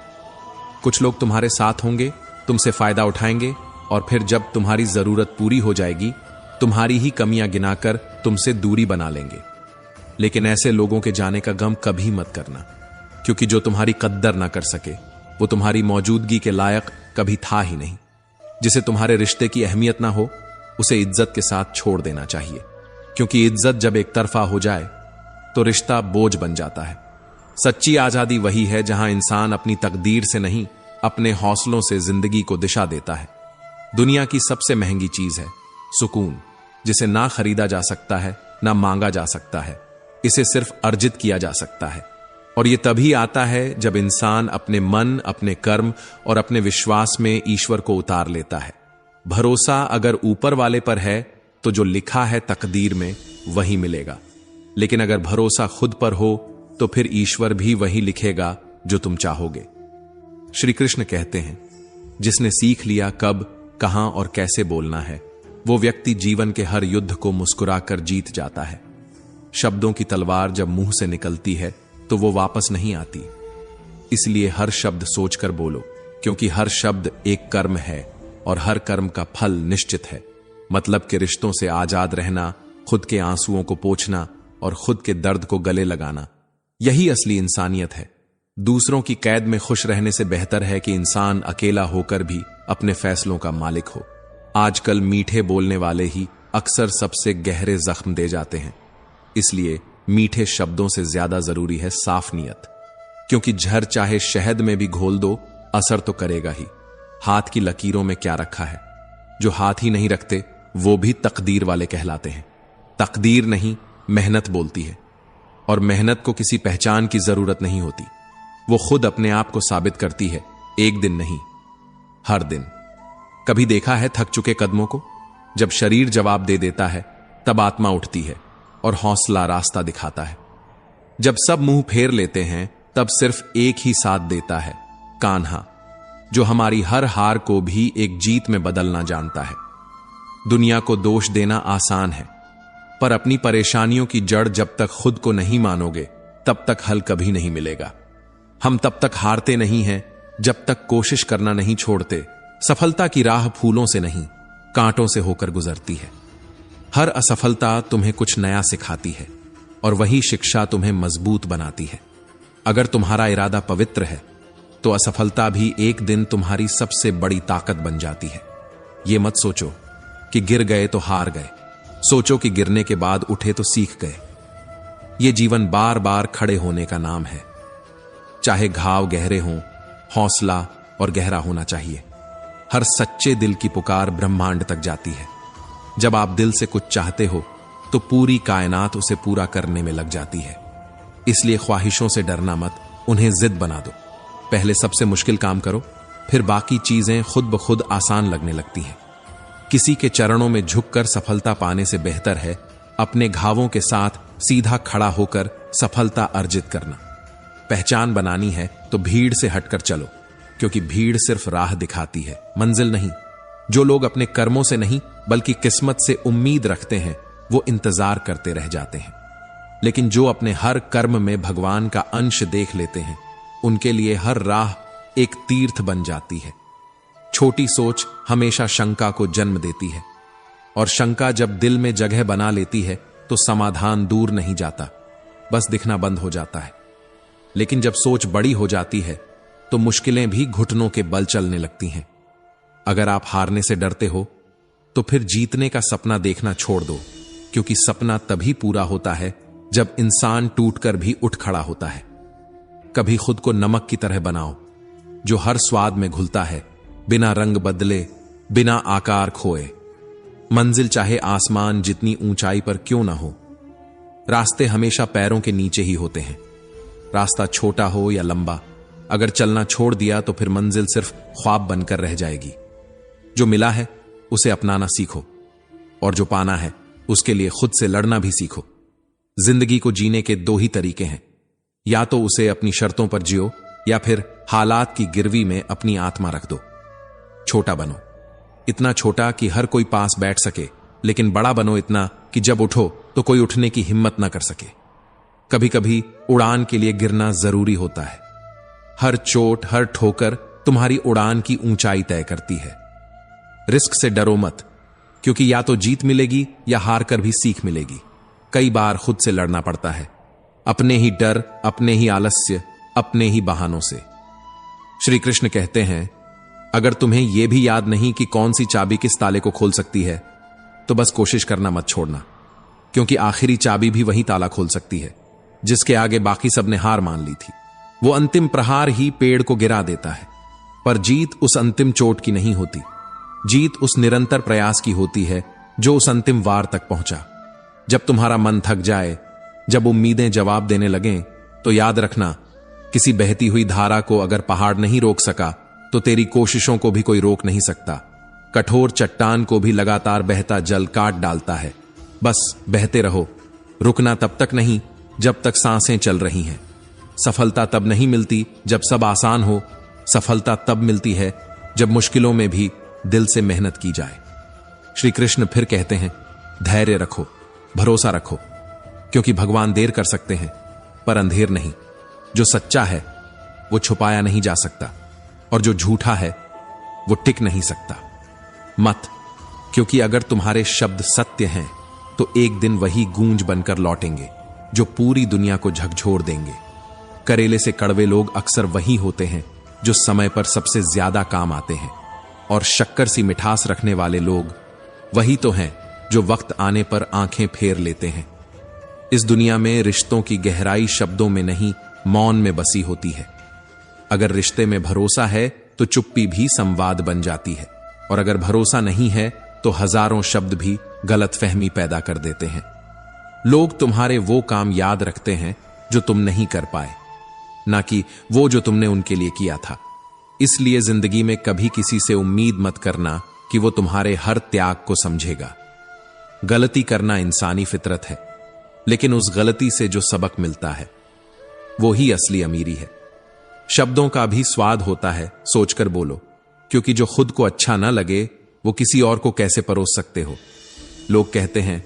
कुछ लोग तुम्हारे साथ होंगे, तुमसे फायदा उठाएंगे, और फिर जब तुम्हारी जरूरत पूरी हो जाएगी तुम्हारी ही कमियां गिनाकर तुमसे दूरी बना लेंगे। लेकिन ऐसे लोगों के जाने का गम कभी मत करना, क्योंकि जो तुम्हारी कद्दर ना कर सके वो तुम्हारी मौजूदगी के लायक कभी था ही नहीं। जिसे तुम्हारे रिश्ते की अहमियत ना हो उसे इज्जत के साथ छोड़ देना चाहिए, क्योंकि इज्जत जब एक तरफा हो जाए तो रिश्ता बोझ बन जाता है। सच्ची आजादी वही है जहां इंसान अपनी तकदीर से नहीं, अपने हौसलों से जिंदगी को दिशा देता है। दुनिया की सबसे महंगी चीज है सुकून, जिसे ना खरीदा जा सकता है ना मांगा जा सकता है। इसे सिर्फ अर्जित किया जा सकता है, और यह तभी आता है जब इंसान अपने मन, अपने कर्म और अपने विश्वास में ईश्वर को उतार लेता है। भरोसा अगर ऊपर वाले पर है तो जो लिखा है तकदीर में वही मिलेगा, लेकिन अगर भरोसा खुद पर हो तो फिर ईश्वर भी वही लिखेगा जो तुम चाहोगे। श्री कृष्ण कहते हैं, जिसने सीख लिया कब, कहां और कैसे बोलना है, वो व्यक्ति जीवन के हर युद्ध को मुस्कुराकर जीत जाता है। शब्दों की तलवार जब मुंह से निकलती है तो वो वापस नहीं आती। इसलिए हर शब्द सोचकर बोलो, क्योंकि हर शब्द एक कर्म है और हर कर्म का फल निश्चित है। मतलब के रिश्तों से आजाद रहना, खुद के आंसुओं को पोंछना और खुद के दर्द को गले लगाना, यही असली इंसानियत है। दूसरों की कैद में खुश रहने से बेहतर है कि इंसान अकेला होकर भी अपने फैसलों का मालिक हो। आजकल मीठे बोलने वाले ही अक्सर सबसे गहरे जख्म दे जाते हैं। इसलिए मीठे शब्दों से ज्यादा जरूरी है साफ नीयत, क्योंकि जहर चाहे शहद में भी घोल दो असर तो करेगा ही। हाथ की लकीरों में क्या रखा है? जो हाथ ही नहीं रखते वो भी तकदीर वाले कहलाते हैं। तकदीर नहीं, मेहनत बोलती है, और मेहनत को किसी पहचान की जरूरत नहीं होती। वो खुद अपने आप को साबित करती है, एक दिन नहीं, हर दिन। कभी देखा है थक चुके कदमों को? जब शरीर जवाब दे देता है तब आत्मा उठती है और हौसला रास्ता दिखाता है। जब सब मुंह फेर लेते हैं तब सिर्फ एक ही साथ देता है, कान्हा, जो हमारी हर हार को भी एक जीत में बदलना जानता है। दुनिया को दोष देना आसान है, पर अपनी परेशानियों की जड़ जब तक खुद को नहीं मानोगे तब तक हल कभी नहीं मिलेगा। हम तब तक हारते नहीं हैं जब तक कोशिश करना नहीं छोड़ते। सफलता की राह फूलों से नहीं, कांटों से होकर गुजरती है। हर असफलता तुम्हें कुछ नया सिखाती है और वही शिक्षा तुम्हें मजबूत बनाती है। अगर तुम्हारा इरादा पवित्र है तो असफलता भी एक दिन तुम्हारी सबसे बड़ी ताकत बन जाती है। ये मत सोचो कि गिर गए तो हार गए, सोचो कि गिरने के बाद उठे तो सीख गए। ये जीवन बार बार खड़े होने का नाम है। चाहे घाव गहरे हों, हौसला और गहरा होना चाहिए। हर सच्चे दिल की पुकार ब्रह्मांड तक जाती है। जब आप दिल से कुछ चाहते हो तो पूरी कायनात उसे पूरा करने में लग जाती है। इसलिए ख्वाहिशों से डरना मत, उन्हें जिद बना दो। पहले सबसे मुश्किल काम करो, फिर बाकी चीजें खुद ब खुद आसान लगने लगती हैं। किसी के चरणों में झुककर सफलता पाने से बेहतर है अपने घावों के साथ सीधा खड़ा होकर सफलता अर्जित करना। पहचान बनानी है तो भीड़ से हटकर चलो, क्योंकि भीड़ सिर्फ राह दिखाती है, मंजिल नहीं। जो लोग अपने कर्मों से नहीं बल्कि किस्मत से उम्मीद रखते हैं वो इंतजार करते रह जाते हैं। लेकिन जो अपने हर कर्म में भगवान का अंश देख लेते हैं उनके लिए हर राह एक तीर्थ बन जाती है। छोटी सोच हमेशा शंका को जन्म देती है और शंका जब दिल में जगह बना लेती है तो समाधान दूर नहीं जाता, बस दिखना बंद हो जाता है। लेकिन जब सोच बड़ी हो जाती है तो मुश्किलें भी घुटनों के बल चलने लगती हैं। अगर आप हारने से डरते हो तो फिर जीतने का सपना देखना छोड़ दो, क्योंकि सपना तभी पूरा होता है जब इंसान टूटकर भी उठ खड़ा होता है। कभी खुद को नमक की तरह बनाओ जो हर स्वाद में घुलता है, बिना रंग बदले, बिना आकार खोए। मंजिल चाहे आसमान जितनी ऊंचाई पर क्यों ना हो, रास्ते हमेशा पैरों के नीचे ही होते हैं। रास्ता छोटा हो या लंबा, अगर चलना छोड़ दिया तो फिर मंजिल सिर्फ ख्वाब बनकर रह जाएगी। जो मिला है उसे अपनाना सीखो और जो पाना है उसके लिए खुद से लड़ना भी सीखो। जिंदगी को जीने के दो ही तरीके हैं, या तो उसे अपनी शर्तों पर जियो या फिर हालात की गिरवी में अपनी आत्मा रख दो। छोटा बनो, इतना छोटा कि हर कोई पास बैठ सके, लेकिन बड़ा बनो इतना कि जब उठो तो कोई उठने की हिम्मत ना कर सके। कभी कभी उड़ान के लिए गिरना जरूरी होता है। हर चोट, हर ठोकर तुम्हारी उड़ान की ऊंचाई तय करती है। रिस्क से डरो मत, क्योंकि या तो जीत मिलेगी या हार कर भी सीख मिलेगी। कई बार खुद से लड़ना पड़ता है, अपने ही डर, अपने ही आलस्य, अपने ही बहानों से। श्री कृष्ण कहते हैं, अगर तुम्हें यह भी याद नहीं कि कौन सी चाबी किस ताले को खोल सकती है तो बस कोशिश करना मत छोड़ना, क्योंकि आखिरी चाबी भी वही ताला खोल सकती है जिसके आगे बाकी सबने हार मान ली थी। वो अंतिम प्रहार ही पेड़ को गिरा देता है, पर जीत उस अंतिम चोट की नहीं होती। जीत उस निरंतर प्रयास की होती है जो उस अंतिम वार तक पहुंचा। जब तुम्हारा मन थक जाए, जब उम्मीदें जवाब देने लगें, तो याद रखना, किसी बहती हुई धारा को अगर पहाड़ नहीं रोक सका तो तेरी कोशिशों को भी कोई रोक नहीं सकता। कठोर चट्टान को भी लगातार बहता जल काट डालता है। बस बहते रहो, रुकना तब तक नहीं जब तक सांसें चल रही हैं। सफलता तब नहीं मिलती जब सब आसान हो, सफलता तब मिलती है जब मुश्किलों में भी दिल से मेहनत की जाए। श्री कृष्ण फिर कहते हैं, धैर्य रखो, भरोसा रखो, क्योंकि भगवान देर कर सकते हैं पर अंधेर नहीं। जो सच्चा है वो छुपाया नहीं जा सकता, और जो झूठा है वो टिक नहीं सकता। मत, क्योंकि अगर तुम्हारे शब्द सत्य हैं तो एक दिन वही गूंज बनकर लौटेंगे जो पूरी दुनिया को झकझोर देंगे। करेले से कड़वे लोग अक्सर वही होते हैं जो समय पर सबसे ज्यादा काम आते हैं, और शक्कर सी मिठास रखने वाले लोग वही तो हैं जो वक्त आने पर आंखें फेर लेते हैं। इस दुनिया में रिश्तों की गहराई शब्दों में नहीं, मौन में बसी होती है। अगर रिश्ते में भरोसा है तो चुप्पी भी संवाद बन जाती है, और अगर भरोसा नहीं है तो हजारों शब्द भी गलतफहमी पैदा कर देते हैं। लोग तुम्हारे वो काम याद रखते हैं जो तुम नहीं कर पाए, ना कि वो जो तुमने उनके लिए किया था। इसलिए जिंदगी में कभी किसी से उम्मीद मत करना कि वो तुम्हारे हर त्याग को समझेगा। गलती करना इंसानी फितरत है, लेकिन उस गलती से जो सबक मिलता है वो ही असली अमीरी है। शब्दों का भी स्वाद होता है, सोचकर बोलो, क्योंकि जो खुद को अच्छा ना लगे वो किसी और को कैसे परोस सकते हो। लोग कहते हैं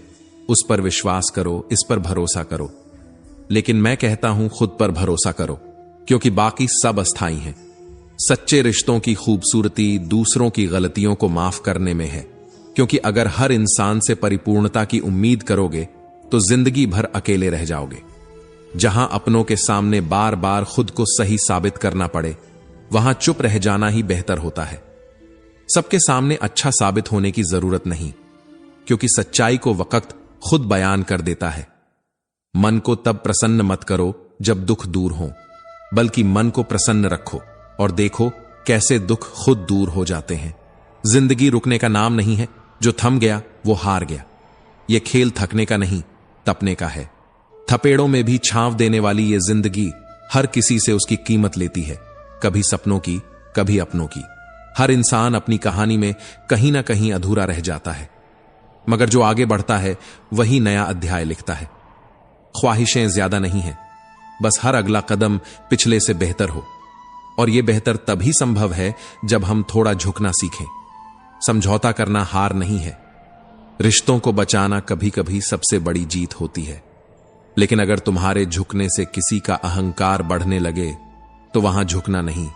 उस पर विश्वास करो, इस पर भरोसा करो। लेकिन मैं कहता हूं खुद पर भरोसा करो, क्योंकि बाकी सब अस्थाई हैं। सच्चे रिश्तों की खूबसूरती दूसरों की गलतियों को माफ करने में है, क्योंकि अगर हर इंसान से परिपूर्णता की उम्मीद करोगे तो जिंदगी भर अकेले रह जाओगे। जहां अपनों के सामने बार बार खुद को सही साबित करना पड़े, वहां चुप रह जाना ही बेहतर होता है। सबके सामने अच्छा साबित होने की जरूरत नहीं, क्योंकि सच्चाई को वक्त खुद बयान कर देता है। मन को तब प्रसन्न मत करो जब दुख दूर हो, बल्कि मन को प्रसन्न रखो और देखो कैसे दुख खुद दूर हो जाते हैं। जिंदगी रुकने का नाम नहीं है, जो थम गया वो हार गया। यह खेल थकने का नहीं, तपने का है। थपेड़ों में भी छांव देने वाली ये जिंदगी हर किसी से उसकी कीमत लेती है, कभी सपनों की, कभी अपनों की। हर इंसान अपनी कहानी में कहीं ना कहीं अधूरा रह जाता है, मगर जो आगे बढ़ता है वही नया अध्याय लिखता है। ख्वाहिशें ज्यादा नहीं है, बस हर अगला कदम पिछले से बेहतर हो, और यह बेहतर तभी संभव है जब हम थोड़ा झुकना सीखें। समझौता करना हार नहीं है। रिश्तों को बचाना कभी कभी सबसे बड़ी जीत होती है। लेकिन अगर तुम्हारे झुकने से किसी का अहंकार बढ़ने लगे तो वहां झुकना नहीं,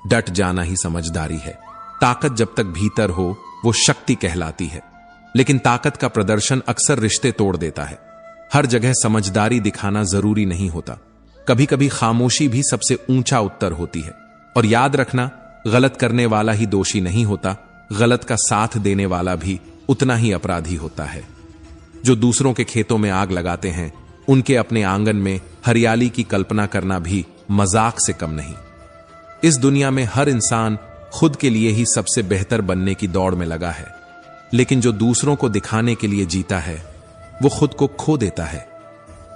डट जाना ही समझदारी है। ताकत जब तक भीतर हो वो शक्ति कहलाती है, लेकिन ताकत का प्रदर्शन अक्सर रिश्ते तोड़ देता है। हर जगह समझदारी दिखाना जरूरी नहीं होता, कभी कभी खामोशी भी सबसे ऊंचा उत्तर होती है। और याद रखना, गलत करने वाला ही दोषी नहीं होता, गलत का साथ देने वाला भी उतना ही अपराधी होता है। जो दूसरों के खेतों में आग लगाते हैं, उनके अपने आंगन में हरियाली की कल्पना करना भी मजाक से कम नहीं। इस दुनिया में हर इंसान खुद के लिए ही सबसे बेहतर बनने की दौड़ में लगा है, लेकिन जो दूसरों को दिखाने के लिए जीता है वो खुद को खो देता है।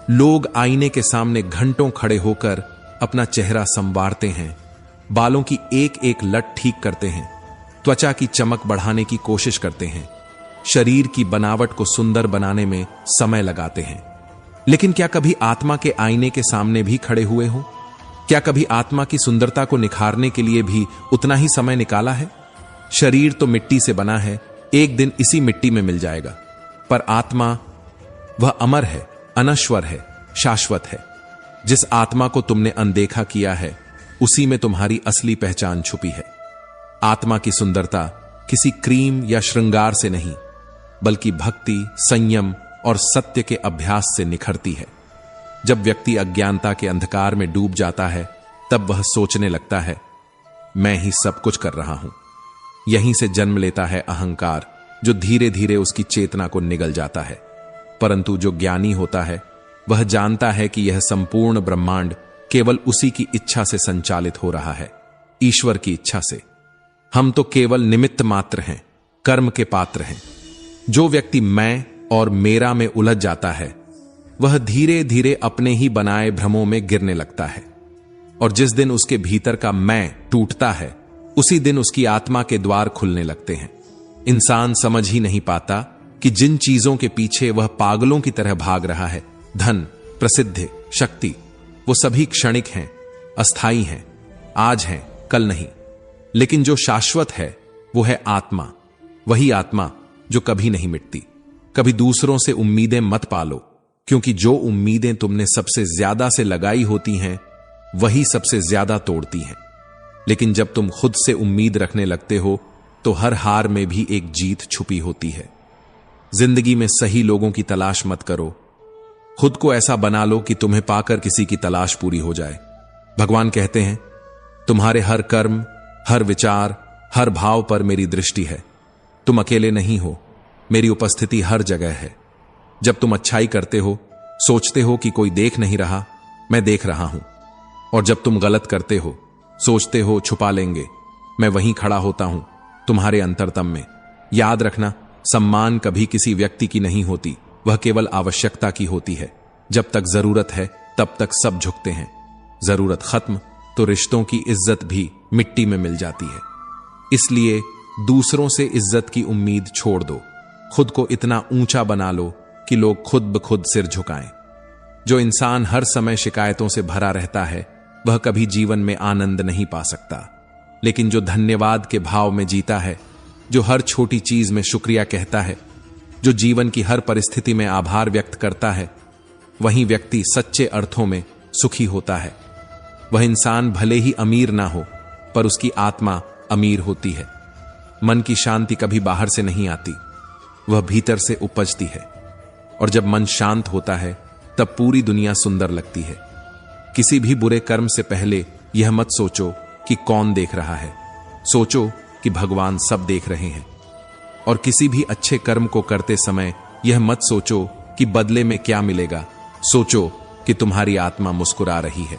लोग आईने के सामने घंटों खड़े होकर अपना चेहरा संवारते हैं, बालों की एक एक लट ठीक करते हैं, त्वचा की चमक बढ़ाने की कोशिश करते हैं, शरीर की बनावट को सुंदर बनाने में समय लगाते हैं। लेकिन क्या कभी आत्मा के आईने के सामने भी खड़े हुए हो? क्या कभी आत्मा की सुंदरता को निखारने के लिए भी उतना ही समय निकाला है? शरीर तो मिट्टी से बना है, एक दिन इसी मिट्टी में मिल जाएगा, पर आत्मा वह अमर है, अनश्वर है, शाश्वत है। जिस आत्मा को तुमने अनदेखा किया है, उसी में तुम्हारी असली पहचान छुपी है। आत्मा की सुंदरता किसी क्रीम या श्रृंगार से नहीं, बल्कि भक्ति, संयम और सत्य के अभ्यास से निखरती है। जब व्यक्ति अज्ञानता के अंधकार में डूब जाता है, तब वह सोचने लगता है, मैं ही सब कुछ कर रहा हूं। यहीं से जन्म लेता है अहंकार, जो धीरे धीरे उसकी चेतना को निगल जाता है। परंतु जो ज्ञानी होता है, वह जानता है कि यह संपूर्ण ब्रह्मांड केवल उसी की इच्छा से संचालित हो रहा है, ईश्वर की इच्छा से। हम तो केवल निमित्त मात्र हैं, कर्म के पात्र हैं। जो व्यक्ति मैं और मेरा में उलझ जाता है, वह धीरे धीरे अपने ही बनाए भ्रमों में गिरने लगता है। और जिस दिन उसके भीतर का मैं टूटता है, उसी दिन उसकी आत्मा के द्वार खुलने लगते हैं। इंसान समझ ही नहीं पाता कि जिन चीजों के पीछे वह पागलों की तरह भाग रहा है, धन, प्रसिद्धि, शक्ति, वो सभी क्षणिक हैं, अस्थाई हैं, आज हैं, कल नहीं। लेकिन जो शाश्वत है वो है आत्मा, वही आत्मा जो कभी नहीं मिटती। कभी दूसरों से उम्मीदें मत पालो, क्योंकि जो उम्मीदें तुमने सबसे ज्यादा से लगाई होती हैं, वही सबसे ज्यादा तोड़ती हैं। लेकिन जब तुम खुद से उम्मीद रखने लगते हो, तो हर हार में भी एक जीत छुपी होती है। जिंदगी में सही लोगों की तलाश मत करो, खुद को ऐसा बना लो कि तुम्हें पाकर किसी की तलाश पूरी हो जाए। भगवान कहते हैं, तुम्हारे हर कर्म, हर विचार, हर भाव पर मेरी दृष्टि है। तुम अकेले नहीं हो, मेरी उपस्थिति हर जगह है। जब तुम अच्छाई करते हो, सोचते हो कि कोई देख नहीं रहा, मैं देख रहा हूं। और जब तुम गलत करते हो, सोचते हो छुपा लेंगे, मैं वहीं खड़ा होता हूं, तुम्हारे अंतरतम में। याद रखना, सम्मान कभी किसी व्यक्ति की नहीं होती, वह केवल आवश्यकता की होती है। जब तक जरूरत है, तब तक सब झुकते हैं। जरूरत खत्म तो रिश्तों की इज्जत भी मिट्टी में मिल जाती है। इसलिए दूसरों से इज्जत की उम्मीद छोड़ दो, खुद को इतना ऊंचा बना लो कि लोग खुद ब खुद सिर झुकाएं। जो इंसान हर समय शिकायतों से भरा रहता है, वह कभी जीवन में आनंद नहीं पा सकता। लेकिन जो धन्यवाद के भाव में जीता है, जो हर छोटी चीज में शुक्रिया कहता है, जो जीवन की हर परिस्थिति में आभार व्यक्त करता है, वही व्यक्ति सच्चे अर्थों में सुखी होता है। वह इंसान भले ही अमीर ना हो, पर उसकी आत्मा अमीर होती है। मन की शांति कभी बाहर से नहीं आती, वह भीतर से उपजती है। और जब मन शांत होता है, तब पूरी दुनिया सुंदर लगती है। किसी भी बुरे कर्म से पहले यह मत सोचो कि कौन देख रहा है, सोचो कि भगवान सब देख रहे हैं। और किसी भी अच्छे कर्म को करते समय यह मत सोचो कि बदले में क्या मिलेगा, सोचो कि तुम्हारी आत्मा मुस्कुरा रही है।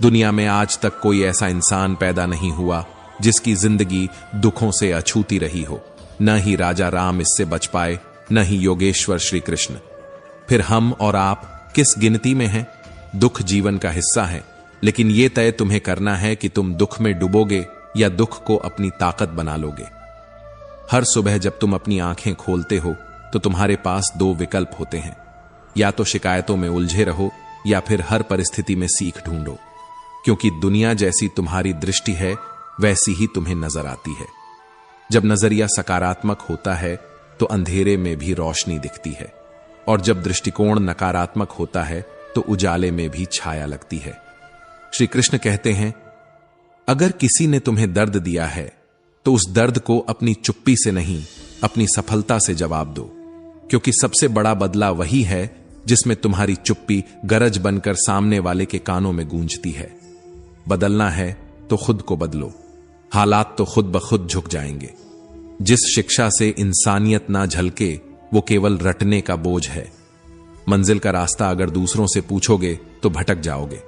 दुनिया में आज तक कोई ऐसा इंसान पैदा नहीं हुआ जिसकी जिंदगी दुखों से अछूती रही हो। न ही राजा राम इससे बच पाए, न ही योगेश्वर श्री कृष्ण। फिर हम और आप किस गिनती में हैं? दुख जीवन का हिस्सा है, लेकिन यह तय तुम्हें करना है कि तुम दुख में डूबोगे या दुख को अपनी ताकत बना लोगे। हर सुबह जब तुम अपनी आंखें खोलते हो तो तुम्हारे पास दो विकल्प होते हैं, या तो शिकायतों में उलझे रहो या फिर हर परिस्थिति में सीख ढूंढो। क्योंकि दुनिया जैसी तुम्हारी दृष्टि है, वैसी ही तुम्हें नजर आती है। जब नजरिया सकारात्मक होता है तो अंधेरे में भी रोशनी दिखती है, और जब दृष्टिकोण नकारात्मक होता है तो उजाले में भी छाया लगती है। श्री कृष्ण कहते हैं, अगर किसी ने तुम्हें दर्द दिया है तो उस दर्द को अपनी चुप्पी से नहीं, अपनी सफलता से जवाब दो। क्योंकि सबसे बड़ा बदला वही है जिसमें तुम्हारी चुप्पी गरज बनकर सामने वाले के कानों में गूंजती है। बदलना है तो खुद को बदलो, हालात तो खुद ब खुद झुक जाएंगे। जिस शिक्षा से इंसानियत ना झलके, वो केवल रटने का बोझ है। मंजिल का रास्ता अगर दूसरों से पूछोगे तो भटक जाओगे,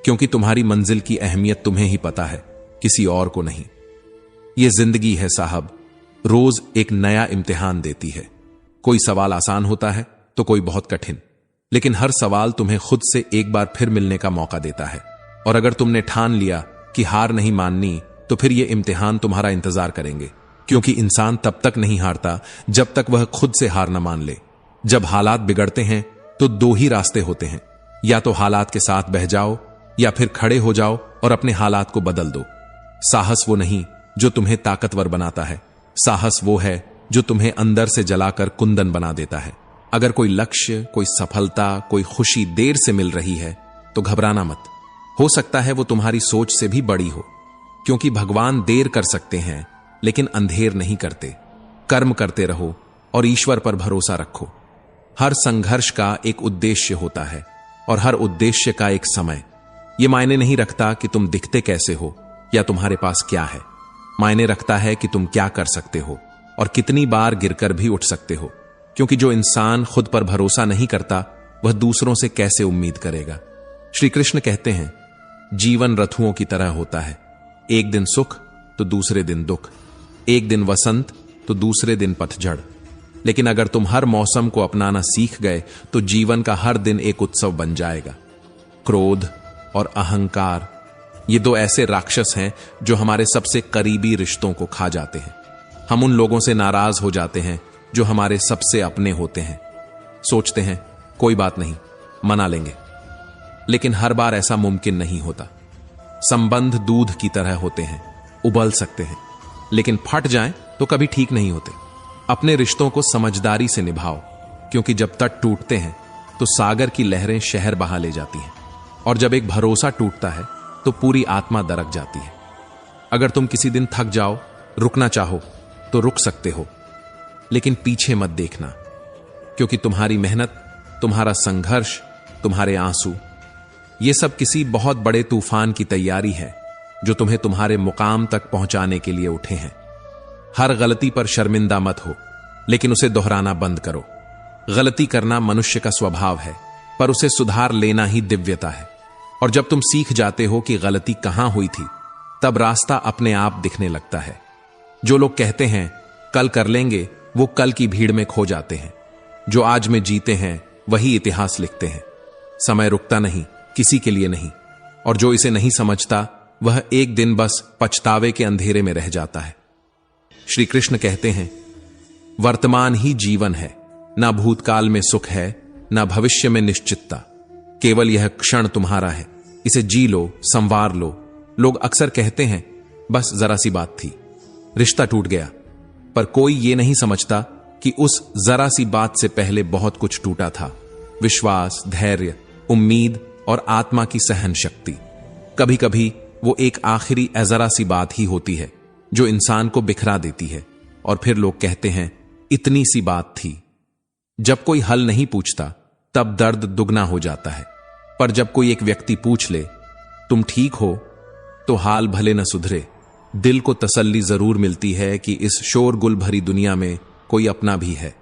क्योंकि तुम्हारी मंजिल की अहमियत तुम्हें ही पता है, किसी और को नहीं। यह जिंदगी है साहब, रोज एक नया इम्तिहान देती है। कोई सवाल आसान होता है तो कोई बहुत कठिन, लेकिन हर सवाल तुम्हें खुद से एक बार फिर मिलने का मौका देता है। और अगर तुमने ठान लिया कि हार नहीं माननी, तो फिर यह इम्तिहान तुम्हारा इंतजार करेंगे। क्योंकि इंसान तब तक नहीं हारता जब तक वह खुद से हार न मान ले। जब हालात बिगड़ते हैं तो दो ही रास्ते होते हैं, या तो हालात के साथ बह जाओ या फिर खड़े हो जाओ और अपने हालात को बदल दो। साहस वो नहीं जो तुम्हें ताकतवर बनाता है, साहस वो है जो तुम्हें अंदर से जलाकर कुंदन बना देता है। अगर कोई लक्ष्य, कोई सफलता, कोई खुशी देर से मिल रही है तो घबराना मत। हो सकता है वो तुम्हारी सोच से भी बड़ी हो, क्योंकि भगवान देर कर सकते हैं लेकिन अंधेर नहीं करते। कर्म करते रहो और ईश्वर पर भरोसा रखो। हर संघर्ष का एक उद्देश्य होता है और हर उद्देश्य का एक समय। यह मायने नहीं रखता कि तुम दिखते कैसे हो या तुम्हारे पास क्या है, मायने रखता है कि तुम क्या कर सकते हो और कितनी बार गिरकर भी उठ सकते हो। क्योंकि जो इंसान खुद पर भरोसा नहीं करता, वह दूसरों से कैसे उम्मीद करेगा। श्री कृष्ण कहते हैं, जीवन रथुओं की तरह होता है। एक दिन सुख तो दूसरे दिन दुख, एक दिन वसंत तो दूसरे दिन पतझड़। लेकिन अगर तुम हर मौसम को अपनाना सीख गए तो जीवन का हर दिन एक उत्सव बन जाएगा। क्रोध और अहंकार, ये दो ऐसे राक्षस हैं जो हमारे सबसे करीबी रिश्तों को खा जाते हैं। हम उन लोगों से नाराज हो जाते हैं जो हमारे सबसे अपने होते हैं। सोचते हैं कोई बात नहीं, मना लेंगे, लेकिन हर बार ऐसा मुमकिन नहीं होता। संबंध दूध की तरह होते हैं, उबल सकते हैं, लेकिन फट जाएं तो कभी ठीक नहीं होते। अपने रिश्तों को समझदारी से निभाओ, क्योंकि जब तट टूटते हैं तो सागर की लहरें शहर बहा ले जाती हैं, और जब एक भरोसा टूटता है तो पूरी आत्मा दरक जाती है। अगर तुम किसी दिन थक जाओ, रुकना चाहो तो रुक सकते हो, लेकिन पीछे मत देखना, क्योंकि तुम्हारी मेहनत, तुम्हारा संघर्ष, तुम्हारे आंसू, ये सब किसी बहुत बड़े तूफान की तैयारी है जो तुम्हें तुम्हारे मुकाम तक पहुंचाने के लिए उठे हैं। हर गलती पर शर्मिंदा मत हो, लेकिन उसे दोहराना बंद करो। गलती करना मनुष्य का स्वभाव है, पर उसे सुधार लेना ही दिव्यता है। और जब तुम सीख जाते हो कि गलती कहां हुई थी, तब रास्ता अपने आप दिखने लगता है। जो लोग कहते हैं कल कर लेंगे, वो कल की भीड़ में खो जाते हैं। जो आज में जीते हैं वही इतिहास लिखते हैं। समय रुकता नहीं, किसी के लिए नहीं, और जो इसे नहीं समझता वह एक दिन बस पछतावे के अंधेरे में रह जाता है। श्री कृष्ण कहते हैं, वर्तमान ही जीवन है, ना भूतकाल में सुख है, ना भविष्य में निश्चितता। केवल यह क्षण तुम्हारा है, इसे जी लो, संवार लो। लोग अक्सर कहते हैं बस जरा सी बात थी, रिश्ता टूट गया, पर कोई ये नहीं समझता कि उस जरा सी बात से पहले बहुत कुछ टूटा था। विश्वास, धैर्य, उम्मीद और आत्मा की सहन शक्ति। कभी कभी वो एक आखिरी जरा सी बात ही होती है जो इंसान को बिखरा देती है, और फिर लोग कहते हैं इतनी सी बात थी। जब कोई हल नहीं पूछता तब दर्द दुगना हो जाता है, पर जब कोई एक व्यक्ति पूछ ले तुम ठीक हो, तो हाल भले न सुधरे, दिल को तसल्ली जरूर मिलती है कि इस शोरगुल भरी दुनिया में कोई अपना भी है।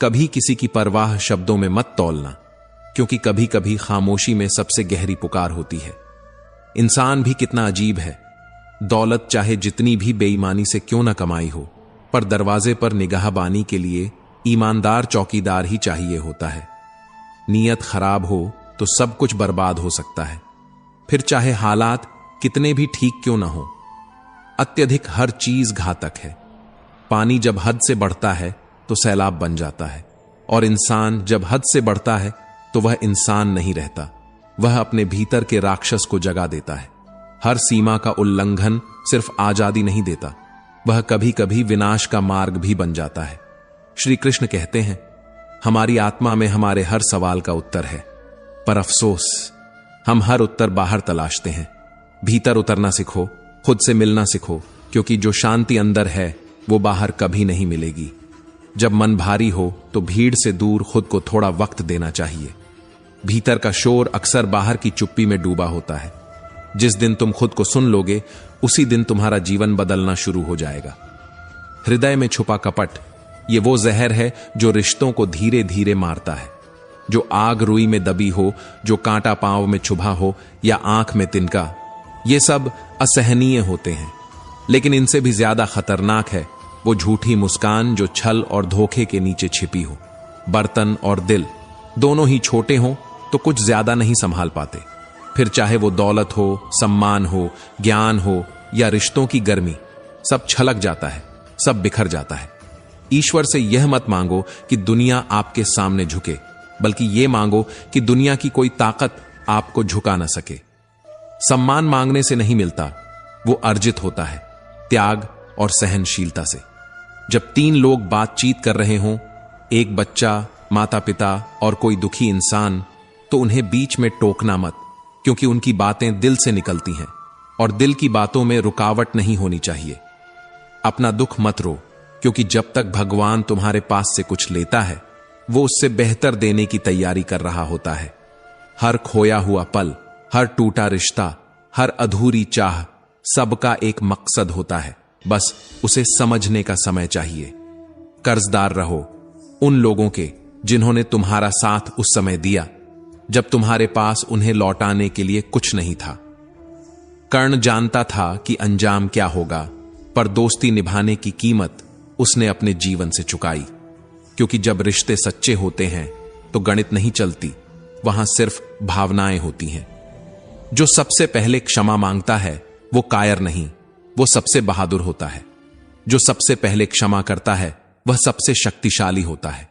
कभी किसी की परवाह शब्दों में मत तौलना, क्योंकि कभी कभी खामोशी में सबसे गहरी पुकार होती है। इंसान भी कितना अजीब है। दौलत चाहे जितनी भी बेईमानी से क्यों न कमाई हो, पर दरवाजे पर निगाहबानी के लिए ईमानदार चौकीदार ही चाहिए होता है। नीयत खराब हो तो सब कुछ बर्बाद हो सकता है, फिर चाहे हालात कितने भी ठीक क्यों न हो। अत्यधिक हर चीज घातक है। पानी जब हद से बढ़ता है तो सैलाब बन जाता है, और इंसान जब हद से बढ़ता है तो वह इंसान नहीं रहता, वह अपने भीतर के राक्षस को जगा देता है। हर सीमा का उल्लंघन सिर्फ आजादी नहीं देता, वह कभी कभी विनाश का मार्ग भी बन जाता है। श्री कृष्ण कहते हैं, हमारी आत्मा में हमारे हर सवाल का उत्तर है, पर अफसोस हम हर उत्तर बाहर तलाशते हैं। भीतर उतरना सीखो, खुद से मिलना सीखो, क्योंकि जो शांति अंदर है वो बाहर कभी नहीं मिलेगी। जब मन भारी हो तो भीड़ से दूर खुद को थोड़ा वक्त देना चाहिए। भीतर का शोर अक्सर बाहर की चुप्पी में डूबा होता है। जिस दिन तुम खुद को सुन लोगे, उसी दिन तुम्हारा जीवन बदलना शुरू हो जाएगा। हृदय में छुपा कपट, ये वो जहर है जो रिश्तों को धीरे धीरे मारता है। जो आग रुई में दबी हो, जो कांटा पांव में चुभा हो या आंख में तिनका, ये सब असहनीय होते हैं, लेकिन इनसे भी ज्यादा खतरनाक है वो झूठी मुस्कान जो छल और धोखे के नीचे छिपी हो। बर्तन और दिल दोनों ही छोटे हों तो कुछ ज्यादा नहीं संभाल पाते, फिर चाहे वो दौलत हो, सम्मान हो, ज्ञान हो या रिश्तों की गर्मी, सब छलक जाता है, सब बिखर जाता है। ईश्वर से यह मत मांगो कि दुनिया आपके सामने झुके, बल्कि यह मांगो कि दुनिया की कोई ताकत आपको झुका न सके। सम्मान मांगने से नहीं मिलता, वो अर्जित होता है त्याग और सहनशीलता से। जब तीन लोग बातचीत कर रहे हों, एक बच्चा, माता पिता और कोई दुखी इंसान, तो उन्हें बीच में टोकना मत, क्योंकि उनकी बातें दिल से निकलती हैं और दिल की बातों में रुकावट नहीं होनी चाहिए। अपना दुख मत रो, क्योंकि जब तक भगवान तुम्हारे पास से कुछ लेता है, वो उससे बेहतर देने की तैयारी कर रहा होता है। हर खोया हुआ पल, हर टूटा रिश्ता, हर अधूरी चाह, सबका एक मकसद होता है, बस उसे समझने का समय चाहिए। कर्जदार रहो उन लोगों के जिन्होंने तुम्हारा साथ उस समय दिया जब तुम्हारे पास उन्हें लौटाने के लिए कुछ नहीं था। कर्ण जानता था कि अंजाम क्या होगा, पर दोस्ती निभाने की कीमत उसने अपने जीवन से चुकाई, क्योंकि जब रिश्ते सच्चे होते हैं तो गणित नहीं चलती, वहां सिर्फ भावनाएं होती हैं। जो सबसे पहले क्षमा मांगता है वो कायर नहीं, वो सबसे बहादुर होता है। जो सबसे पहले क्षमा करता है वह सबसे शक्तिशाली होता है,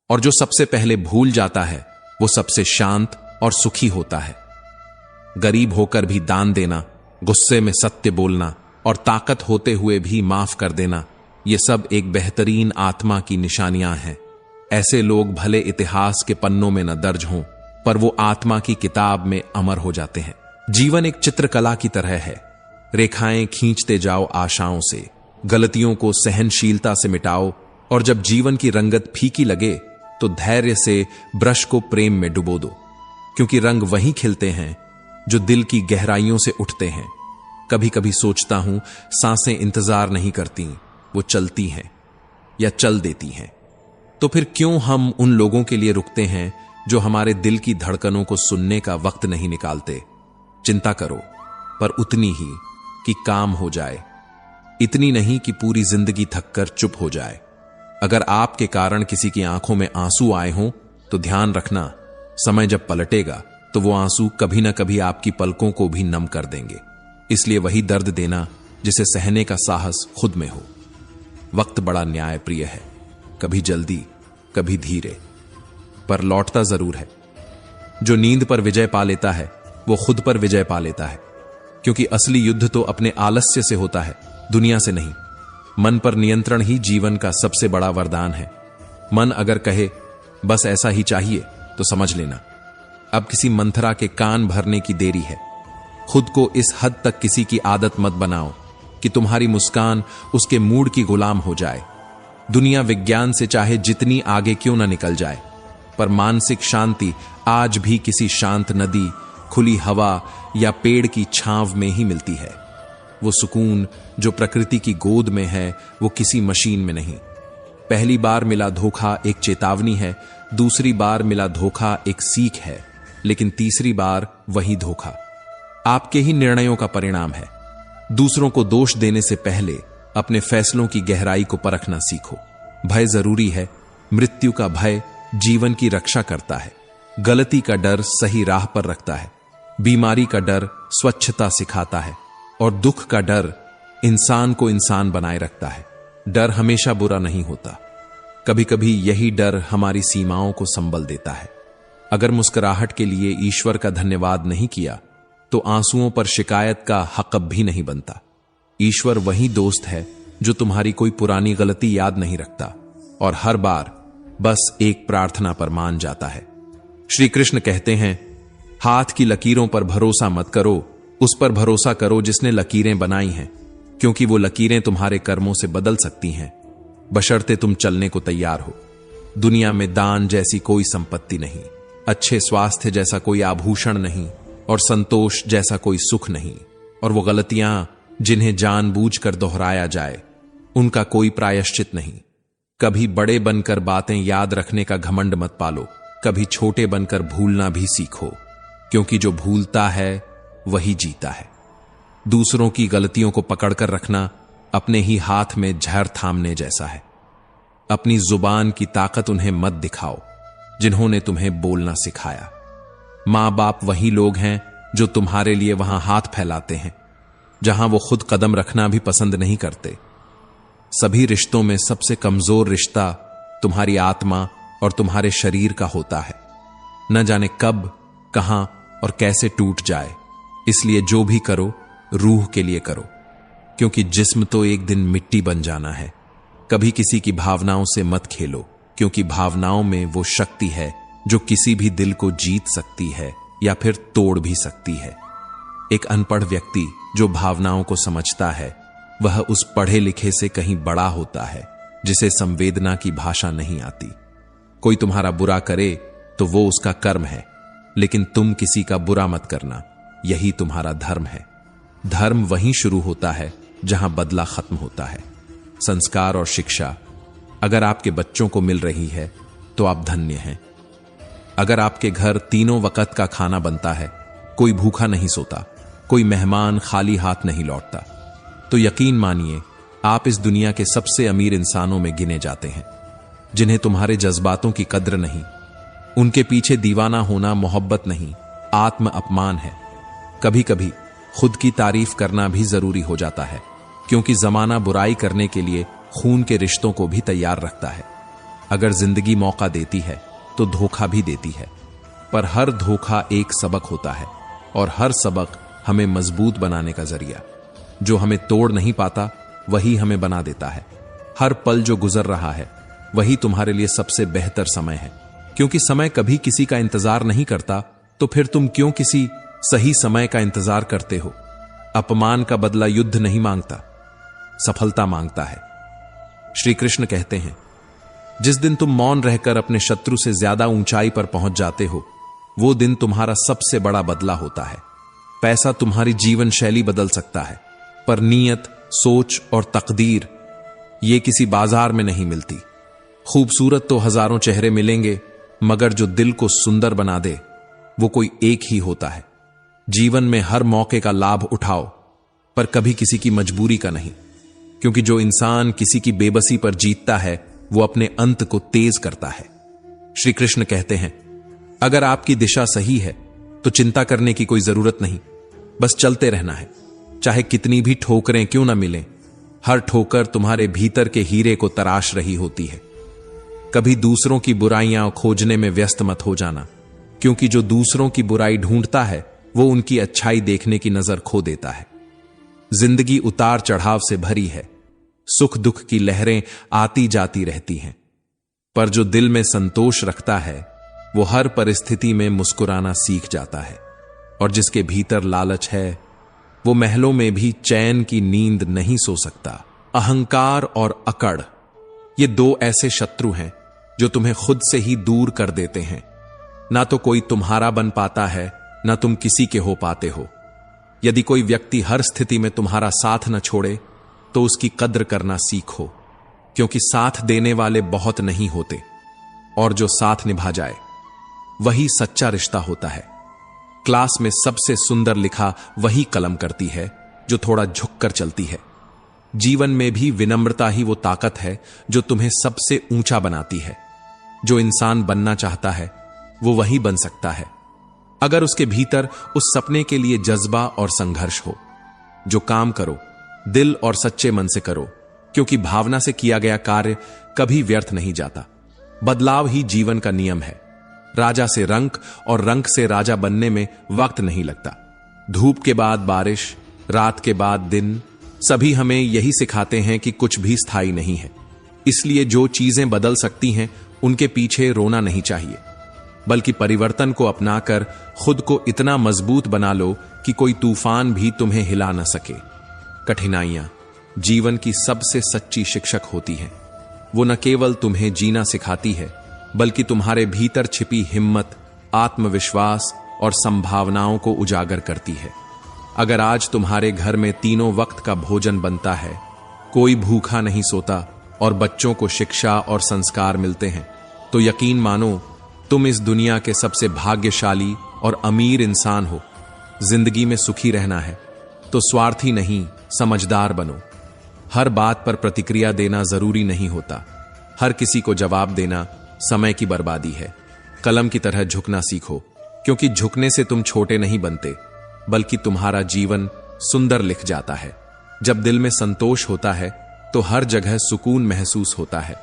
और जो सबसे पहले भूल जाता है वो सबसे शांत और सुखी होता है। गरीब होकर भी दान देना, गुस्से में सत्य बोलना और ताकत होते हुए भी माफ कर देना, ये सब एक बेहतरीन आत्मा की निशानियां हैं। ऐसे लोग भले इतिहास के पन्नों में न दर्ज हों, पर वो आत्मा की किताब में अमर हो जाते हैं। जीवन एक चित्रकला की तरह है। रेखाएं खींचते जाओ आशाओं से, गलतियों को सहनशीलता से मिटाओ, और जब जीवन की रंगत फीकी लगे तो धैर्य से ब्रश को प्रेम में डुबो दो, क्योंकि रंग वहीं खिलते हैं जो दिल की गहराइयों से उठते हैं। कभी कभी सोचता हूं, सांसें इंतजार नहीं करती, वो चलती हैं या चल देती हैं। तो फिर क्यों हम उन लोगों के लिए रुकते हैं जो हमारे दिल की धड़कनों को सुनने का वक्त नहीं निकालते? चिंता करो, पर उतनी ही कि काम हो जाए, इतनी नहीं कि पूरी जिंदगी थककर चुप हो जाए। अगर आपके कारण किसी की आंखों में आंसू आए हों तो ध्यान रखना, समय जब पलटेगा तो वो आंसू कभी ना कभी आपकी पलकों को भी नम कर देंगे। इसलिए वही दर्द देना जिसे सहने का साहस खुद में हो। वक्त बड़ा न्यायप्रिय है, कभी जल्दी कभी धीरे, पर लौटता जरूर है। जो नींद पर विजय पा लेता है वो खुद पर विजय पा लेता है, क्योंकि असली युद्ध तो अपने आलस्य से होता है, दुनिया से नहीं। मन पर नियंत्रण ही जीवन का सबसे बड़ा वरदान है। मन अगर कहे बस ऐसा ही चाहिए तो समझ लेना अब किसी मंथरा के कान भरने की देरी है। खुद को इस हद तक किसी की आदत मत बनाओ कि तुम्हारी मुस्कान उसके मूड की गुलाम हो जाए। दुनिया विज्ञान से चाहे जितनी आगे क्यों न निकल जाए, पर मानसिक शांति आज भी किसी शांत नदी, खुली हवा या पेड़ की छांव में ही मिलती है। वो सुकून जो प्रकृति की गोद में है, वो किसी मशीन में नहीं। पहली बार मिला धोखा एक चेतावनी है, दूसरी बार मिला धोखा एक सीख है, लेकिन तीसरी बार वही धोखा आपके ही निर्णयों का परिणाम है। दूसरों को दोष देने से पहले अपने फैसलों की गहराई को परखना सीखो। भय जरूरी है, मृत्यु का भय जीवन की रक्षा करता है। गलती का डर सही राह पर रखता है। बीमारी का डर स्वच्छता सिखाता है और दुख का डर इंसान को इंसान बनाए रखता है। डर हमेशा बुरा नहीं होता, कभी कभी यही डर हमारी सीमाओं को संबल देता है। अगर मुस्कुराहट के लिए ईश्वर का धन्यवाद नहीं किया तो आंसुओं पर शिकायत का हक भी नहीं बनता। ईश्वर वही दोस्त है जो तुम्हारी कोई पुरानी गलती याद नहीं रखता और हर बार बस एक प्रार्थना पर मान जाता है। श्री कृष्ण कहते हैं, हाथ की लकीरों पर भरोसा मत करो, उस पर भरोसा करो जिसने लकीरें बनाई हैं, क्योंकि वो लकीरें तुम्हारे कर्मों से बदल सकती हैं, बशर्ते तुम चलने को तैयार हो। दुनिया में दान जैसी कोई संपत्ति नहीं, अच्छे स्वास्थ्य जैसा कोई आभूषण नहीं और संतोष जैसा कोई सुख नहीं। और वो गलतियां जिन्हें जानबूझकर दोहराया जाए उनका कोई प्रायश्चित नहीं। कभी बड़े बनकर बातें याद रखने का घमंड मत पालो, कभी छोटे बनकर भूलना भी सीखो, क्योंकि जो भूलता है वही जीता है। दूसरों की गलतियों को पकड़कर रखना अपने ही हाथ में जहर थामने जैसा है। अपनी जुबान की ताकत उन्हें मत दिखाओ जिन्होंने तुम्हें बोलना सिखाया। मां बाप वही लोग हैं जो तुम्हारे लिए वहां हाथ फैलाते हैं जहां वो खुद कदम रखना भी पसंद नहीं करते। सभी रिश्तों में सबसे कमजोर रिश्ता तुम्हारी आत्मा और तुम्हारे शरीर का होता है। न जाने कब, कहां और कैसे टूट जाए, इसलिए जो भी करो रूह के लिए करो, क्योंकि जिस्म तो एक दिन मिट्टी बन जाना है। कभी किसी की भावनाओं से मत खेलो, क्योंकि भावनाओं में वो शक्ति है जो किसी भी दिल को जीत सकती है या फिर तोड़ भी सकती है। एक अनपढ़ व्यक्ति जो भावनाओं को समझता है वह उस पढ़े लिखे से कहीं बड़ा होता है जिसे संवेदना की भाषा नहीं आती। कोई तुम्हारा बुरा करे तो वो उसका कर्म है, लेकिन तुम किसी का बुरा मत करना, यही तुम्हारा धर्म है। धर्म वहीं शुरू होता है जहां बदला खत्म होता है। संस्कार और शिक्षा अगर आपके बच्चों को मिल रही है तो आप धन्य हैं। अगर आपके घर तीनों वक्त का खाना बनता है, कोई भूखा नहीं सोता, कोई मेहमान खाली हाथ नहीं लौटता, तो यकीन मानिए आप इस दुनिया के सबसे अमीर इंसानों में गिने जाते हैं। जिन्हें तुम्हारे जज्बातों की कद्र नहीं, उनके पीछे दीवाना होना मोहब्बत नहीं, आत्म अपमान है। कभी कभी खुद की तारीफ करना भी जरूरी हो जाता है, क्योंकि जमाना बुराई करने के लिए खून के रिश्तों को भी तैयार रखता है। अगर जिंदगी मौका देती है तो धोखा भी देती है, पर हर धोखा एक सबक होता है और हर सबक हमें मजबूत बनाने का जरिया। जो हमें तोड़ नहीं पाता वही हमें बना देता है। हर पल जो गुजर रहा है वही तुम्हारे लिए सबसे बेहतर समय है, क्योंकि समय कभी किसी का इंतजार नहीं करता, तो फिर तुम क्यों किसी सही समय का इंतजार करते हो। अपमान का बदला युद्ध नहीं मांगता, सफलता मांगता है। श्री कृष्ण कहते हैं, जिस दिन तुम मौन रहकर अपने शत्रु से ज्यादा ऊंचाई पर पहुंच जाते हो, वो दिन तुम्हारा सबसे बड़ा बदला होता है। पैसा तुम्हारी जीवन शैली बदल सकता है, पर नीयत, सोच और तकदीर ये किसी बाजार में नहीं मिलती। खूबसूरत तो हजारों चेहरे मिलेंगे, मगर जो दिल को सुंदर बना दे वो कोई एक ही होता है। जीवन में हर मौके का लाभ उठाओ, पर कभी किसी की मजबूरी का नहीं, क्योंकि जो इंसान किसी की बेबसी पर जीतता है वो अपने अंत को तेज करता है। श्री कृष्ण कहते हैं, अगर आपकी दिशा सही है तो चिंता करने की कोई जरूरत नहीं, बस चलते रहना है, चाहे कितनी भी ठोकरें क्यों ना मिलें। हर ठोकर तुम्हारे भीतर के हीरे को तराश रही होती है। कभी दूसरों की बुराइयां खोजने में व्यस्त मत हो जाना, क्योंकि जो दूसरों की बुराई ढूंढता है वो उनकी अच्छाई देखने की नजर खो देता है। जिंदगी उतार चढ़ाव से भरी है, सुख दुख की लहरें आती जाती रहती हैं, पर जो दिल में संतोष रखता है वो हर परिस्थिति में मुस्कुराना सीख जाता है। और जिसके भीतर लालच है वो महलों में भी चैन की नींद नहीं सो सकता। अहंकार और अकड़, ये दो ऐसे शत्रु हैं जो तुम्हें खुद से ही दूर कर देते हैं। ना तो कोई तुम्हारा बन पाता है, ना तुम किसी के हो पाते हो। यदि कोई व्यक्ति हर स्थिति में तुम्हारा साथ न छोड़े तो उसकी कद्र करना सीखो, क्योंकि साथ देने वाले बहुत नहीं होते, और जो साथ निभा जाए वही सच्चा रिश्ता होता है। क्लास में सबसे सुंदर लिखा वही कलम करती है जो थोड़ा झुककर चलती है। जीवन में भी विनम्रता ही वो ताकत है जो तुम्हें सबसे ऊंचा बनाती है। जो इंसान बनना चाहता है वो वही बन सकता है, अगर उसके भीतर उस सपने के लिए जज्बा और संघर्ष हो। जो काम करो दिल और सच्चे मन से करो, क्योंकि भावना से किया गया कार्य कभी व्यर्थ नहीं जाता। बदलाव ही जीवन का नियम है। राजा से रंक और रंक से राजा बनने में वक्त नहीं लगता। धूप के बाद बारिश, रात के बाद दिन, सभी हमें यही सिखाते हैं कि कुछ भी स्थायी नहीं है। इसलिए जो चीजें बदल सकती हैं उनके पीछे रोना नहीं चाहिए, बल्कि परिवर्तन को अपनाकर खुद को इतना मजबूत बना लो कि कोई तूफान भी तुम्हें हिला न सके। कठिनाइयां जीवन की सबसे सच्ची शिक्षक होती हैं। वो न केवल तुम्हें जीना सिखाती है, बल्कि तुम्हारे भीतर छिपी हिम्मत, आत्मविश्वास और संभावनाओं को उजागर करती है। अगर आज तुम्हारे घर में तीनों वक्त का भोजन बनता है, कोई भूखा नहीं सोता और बच्चों को शिक्षा और संस्कार मिलते हैं, तो यकीन मानो तुम इस दुनिया के सबसे भाग्यशाली और अमीर इंसान हो। जिंदगी में सुखी रहना है तो स्वार्थी नहीं, समझदार बनो। हर बात पर प्रतिक्रिया देना जरूरी नहीं होता। हर किसी को जवाब देना समय की बर्बादी है। कलम की तरह झुकना सीखो, क्योंकि झुकने से तुम छोटे नहीं बनते, बल्कि तुम्हारा जीवन सुंदर लिख जाता है। जब दिल में संतोष होता है तो हर जगह सुकून महसूस होता है,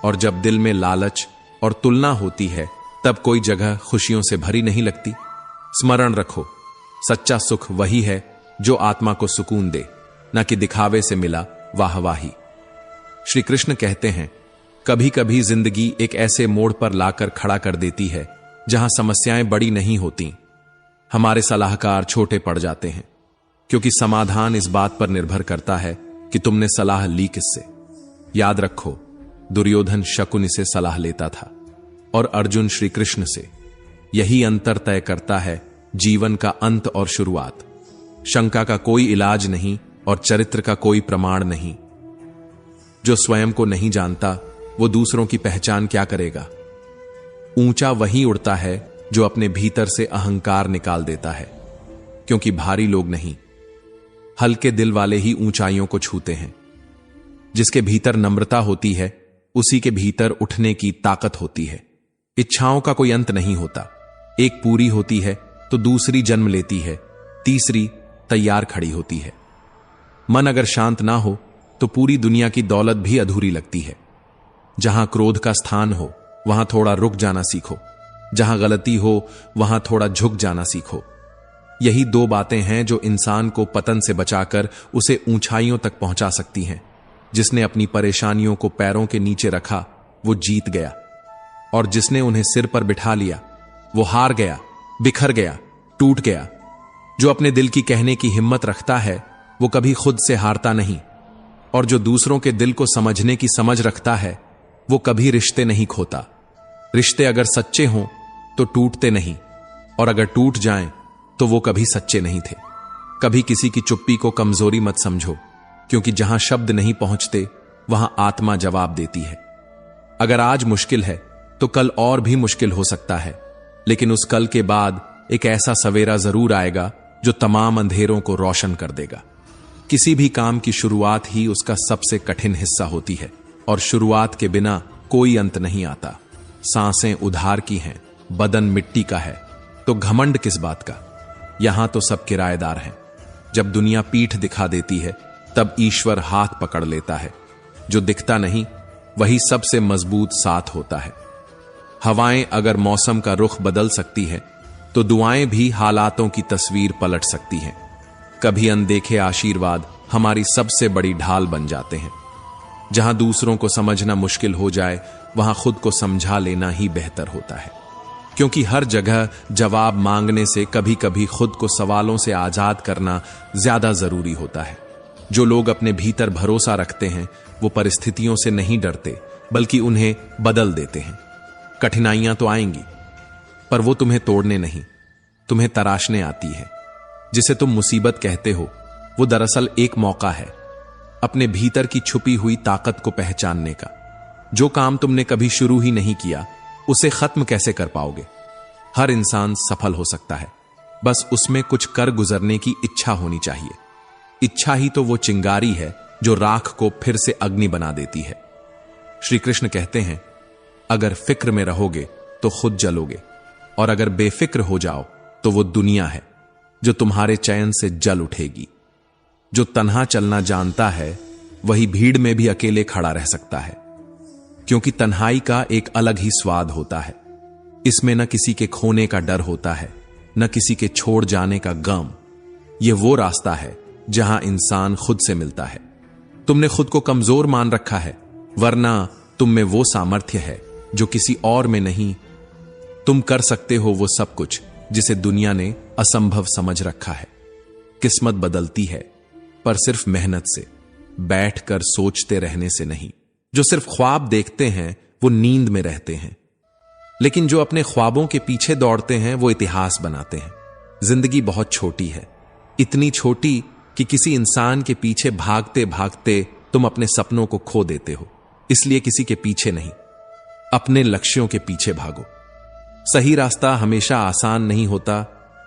और जब दिल में लालच और तुलना होती है तब कोई जगह खुशियों से भरी नहीं लगती। स्मरण रखो, सच्चा सुख वही है जो आत्मा को सुकून दे, न कि दिखावे से मिला वाहवाही। श्री कृष्ण कहते हैं, कभी कभी जिंदगी एक ऐसे मोड़ पर लाकर खड़ा कर देती है जहां समस्याएं बड़ी नहीं होती, हमारे सलाहकार छोटे पड़ जाते हैं, क्योंकि समाधान इस बात पर निर्भर करता है कि तुमने सलाह ली किससे। याद रखो, दुर्योधन शकुनि से सलाह लेता था और अर्जुन श्री कृष्ण से। यही अंतर तय करता है जीवन का अंत और शुरुआत। शंका का कोई इलाज नहीं और चरित्र का कोई प्रमाण नहीं। जो स्वयं को नहीं जानता वो दूसरों की पहचान क्या करेगा। ऊंचा वही उड़ता है जो अपने भीतर से अहंकार निकाल देता है, क्योंकि भारी लोग नहीं, हल्के दिल वाले ही ऊंचाइयों को छूते हैं। जिसके भीतर नम्रता होती है उसी के भीतर उठने की ताकत होती है। इच्छाओं का कोई अंत नहीं होता। एक पूरी होती है तो दूसरी जन्म लेती है, तीसरी तैयार खड़ी होती है। मन अगर शांत ना हो तो पूरी दुनिया की दौलत भी अधूरी लगती है। जहां क्रोध का स्थान हो वहां थोड़ा रुक जाना सीखो, जहां गलती हो वहां थोड़ा झुक जाना सीखो। यही दो बातें हैं जो इंसान को पतन से बचाकर उसे ऊंचाइयों तक पहुंचा सकती हैं। जिसने अपनी परेशानियों को पैरों के नीचे रखा वो जीत गया, और जिसने उन्हें सिर पर बिठा लिया वो हार गया, बिखर गया, टूट गया। जो अपने दिल की कहने की हिम्मत रखता है वो कभी खुद से हारता नहीं, और जो दूसरों के दिल को समझने की समझ रखता है वो कभी रिश्ते नहीं खोता। रिश्ते अगर सच्चे हों तो टूटते नहीं, और अगर टूट जाएं तो वो कभी सच्चे नहीं थे। कभी किसी की चुप्पी को कमजोरी मत समझो, क्योंकि जहां शब्द नहीं पहुंचते वहां आत्मा जवाब देती है। अगर आज मुश्किल है तो कल और भी मुश्किल हो सकता है, लेकिन उस कल के बाद एक ऐसा सवेरा जरूर आएगा जो तमाम अंधेरों को रोशन कर देगा। किसी भी काम की शुरुआत ही उसका सबसे कठिन हिस्सा होती है, और शुरुआत के बिना कोई अंत नहीं आता। सांसें उधार की हैं, बदन मिट्टी का है, तो घमंड किस बात का। यहां तो सब किराएदार हैं। जब दुनिया पीठ दिखा देती है तब ईश्वर हाथ पकड़ लेता है। जो दिखता नहीं वही सबसे मजबूत साथ होता है। हवाएं अगर मौसम का रुख बदल सकती है तो दुआएं भी हालातों की तस्वीर पलट सकती हैं। कभी अनदेखे आशीर्वाद हमारी सबसे बड़ी ढाल बन जाते हैं। जहां दूसरों को समझना मुश्किल हो जाए वहां खुद को समझा लेना ही बेहतर होता है, क्योंकि हर जगह जवाब मांगने से कभी कभी खुद को सवालों से आजाद करना ज्यादा जरूरी होता है। जो लोग अपने भीतर भरोसा रखते हैं वो परिस्थितियों से नहीं डरते बल्कि उन्हें बदल देते हैं। कठिनाइयां तो आएंगी पर वो तुम्हें तोड़ने नहीं, तुम्हें तराशने आती है। जिसे तुम मुसीबत कहते हो वो दरअसल एक मौका है अपने भीतर की छुपी हुई ताकत को पहचानने का। जो काम तुमने कभी शुरू ही नहीं किया उसे खत्म कैसे कर पाओगे? हर इंसान सफल हो सकता है, बस उसमें कुछ कर गुजरने की इच्छा होनी चाहिए। इच्छा ही तो वो चिंगारी है जो राख को फिर से अग्नि बना देती है। श्री कृष्ण कहते हैं, अगर फिक्र में रहोगे तो खुद जलोगे, और अगर बेफिक्र हो जाओ तो वो दुनिया है जो तुम्हारे चयन से जल उठेगी। जो तन्हा चलना जानता है वही भीड़ में भी अकेले खड़ा रह सकता है, क्योंकि तन्हाई का एक अलग ही स्वाद होता है। इसमें न किसी के खोने का डर होता है, न किसी के छोड़ जाने का गम। यह वो रास्ता है जहां इंसान खुद से मिलता है। तुमने खुद को कमजोर मान रखा है, वरना तुम में वो सामर्थ्य है जो किसी और में नहीं। तुम कर सकते हो वो सब कुछ जिसे दुनिया ने असंभव समझ रखा है। किस्मत बदलती है पर सिर्फ मेहनत से, बैठकर सोचते रहने से नहीं। जो सिर्फ ख्वाब देखते हैं वो नींद में रहते हैं, लेकिन जो अपने ख्वाबों के पीछे दौड़ते हैं वो इतिहास बनाते हैं। जिंदगी बहुत छोटी है, इतनी छोटी कि किसी इंसान के पीछे भागते भागते तुम अपने सपनों को खो देते हो। इसलिए किसी के पीछे नहीं, अपने लक्ष्यों के पीछे भागो। सही रास्ता हमेशा आसान नहीं होता,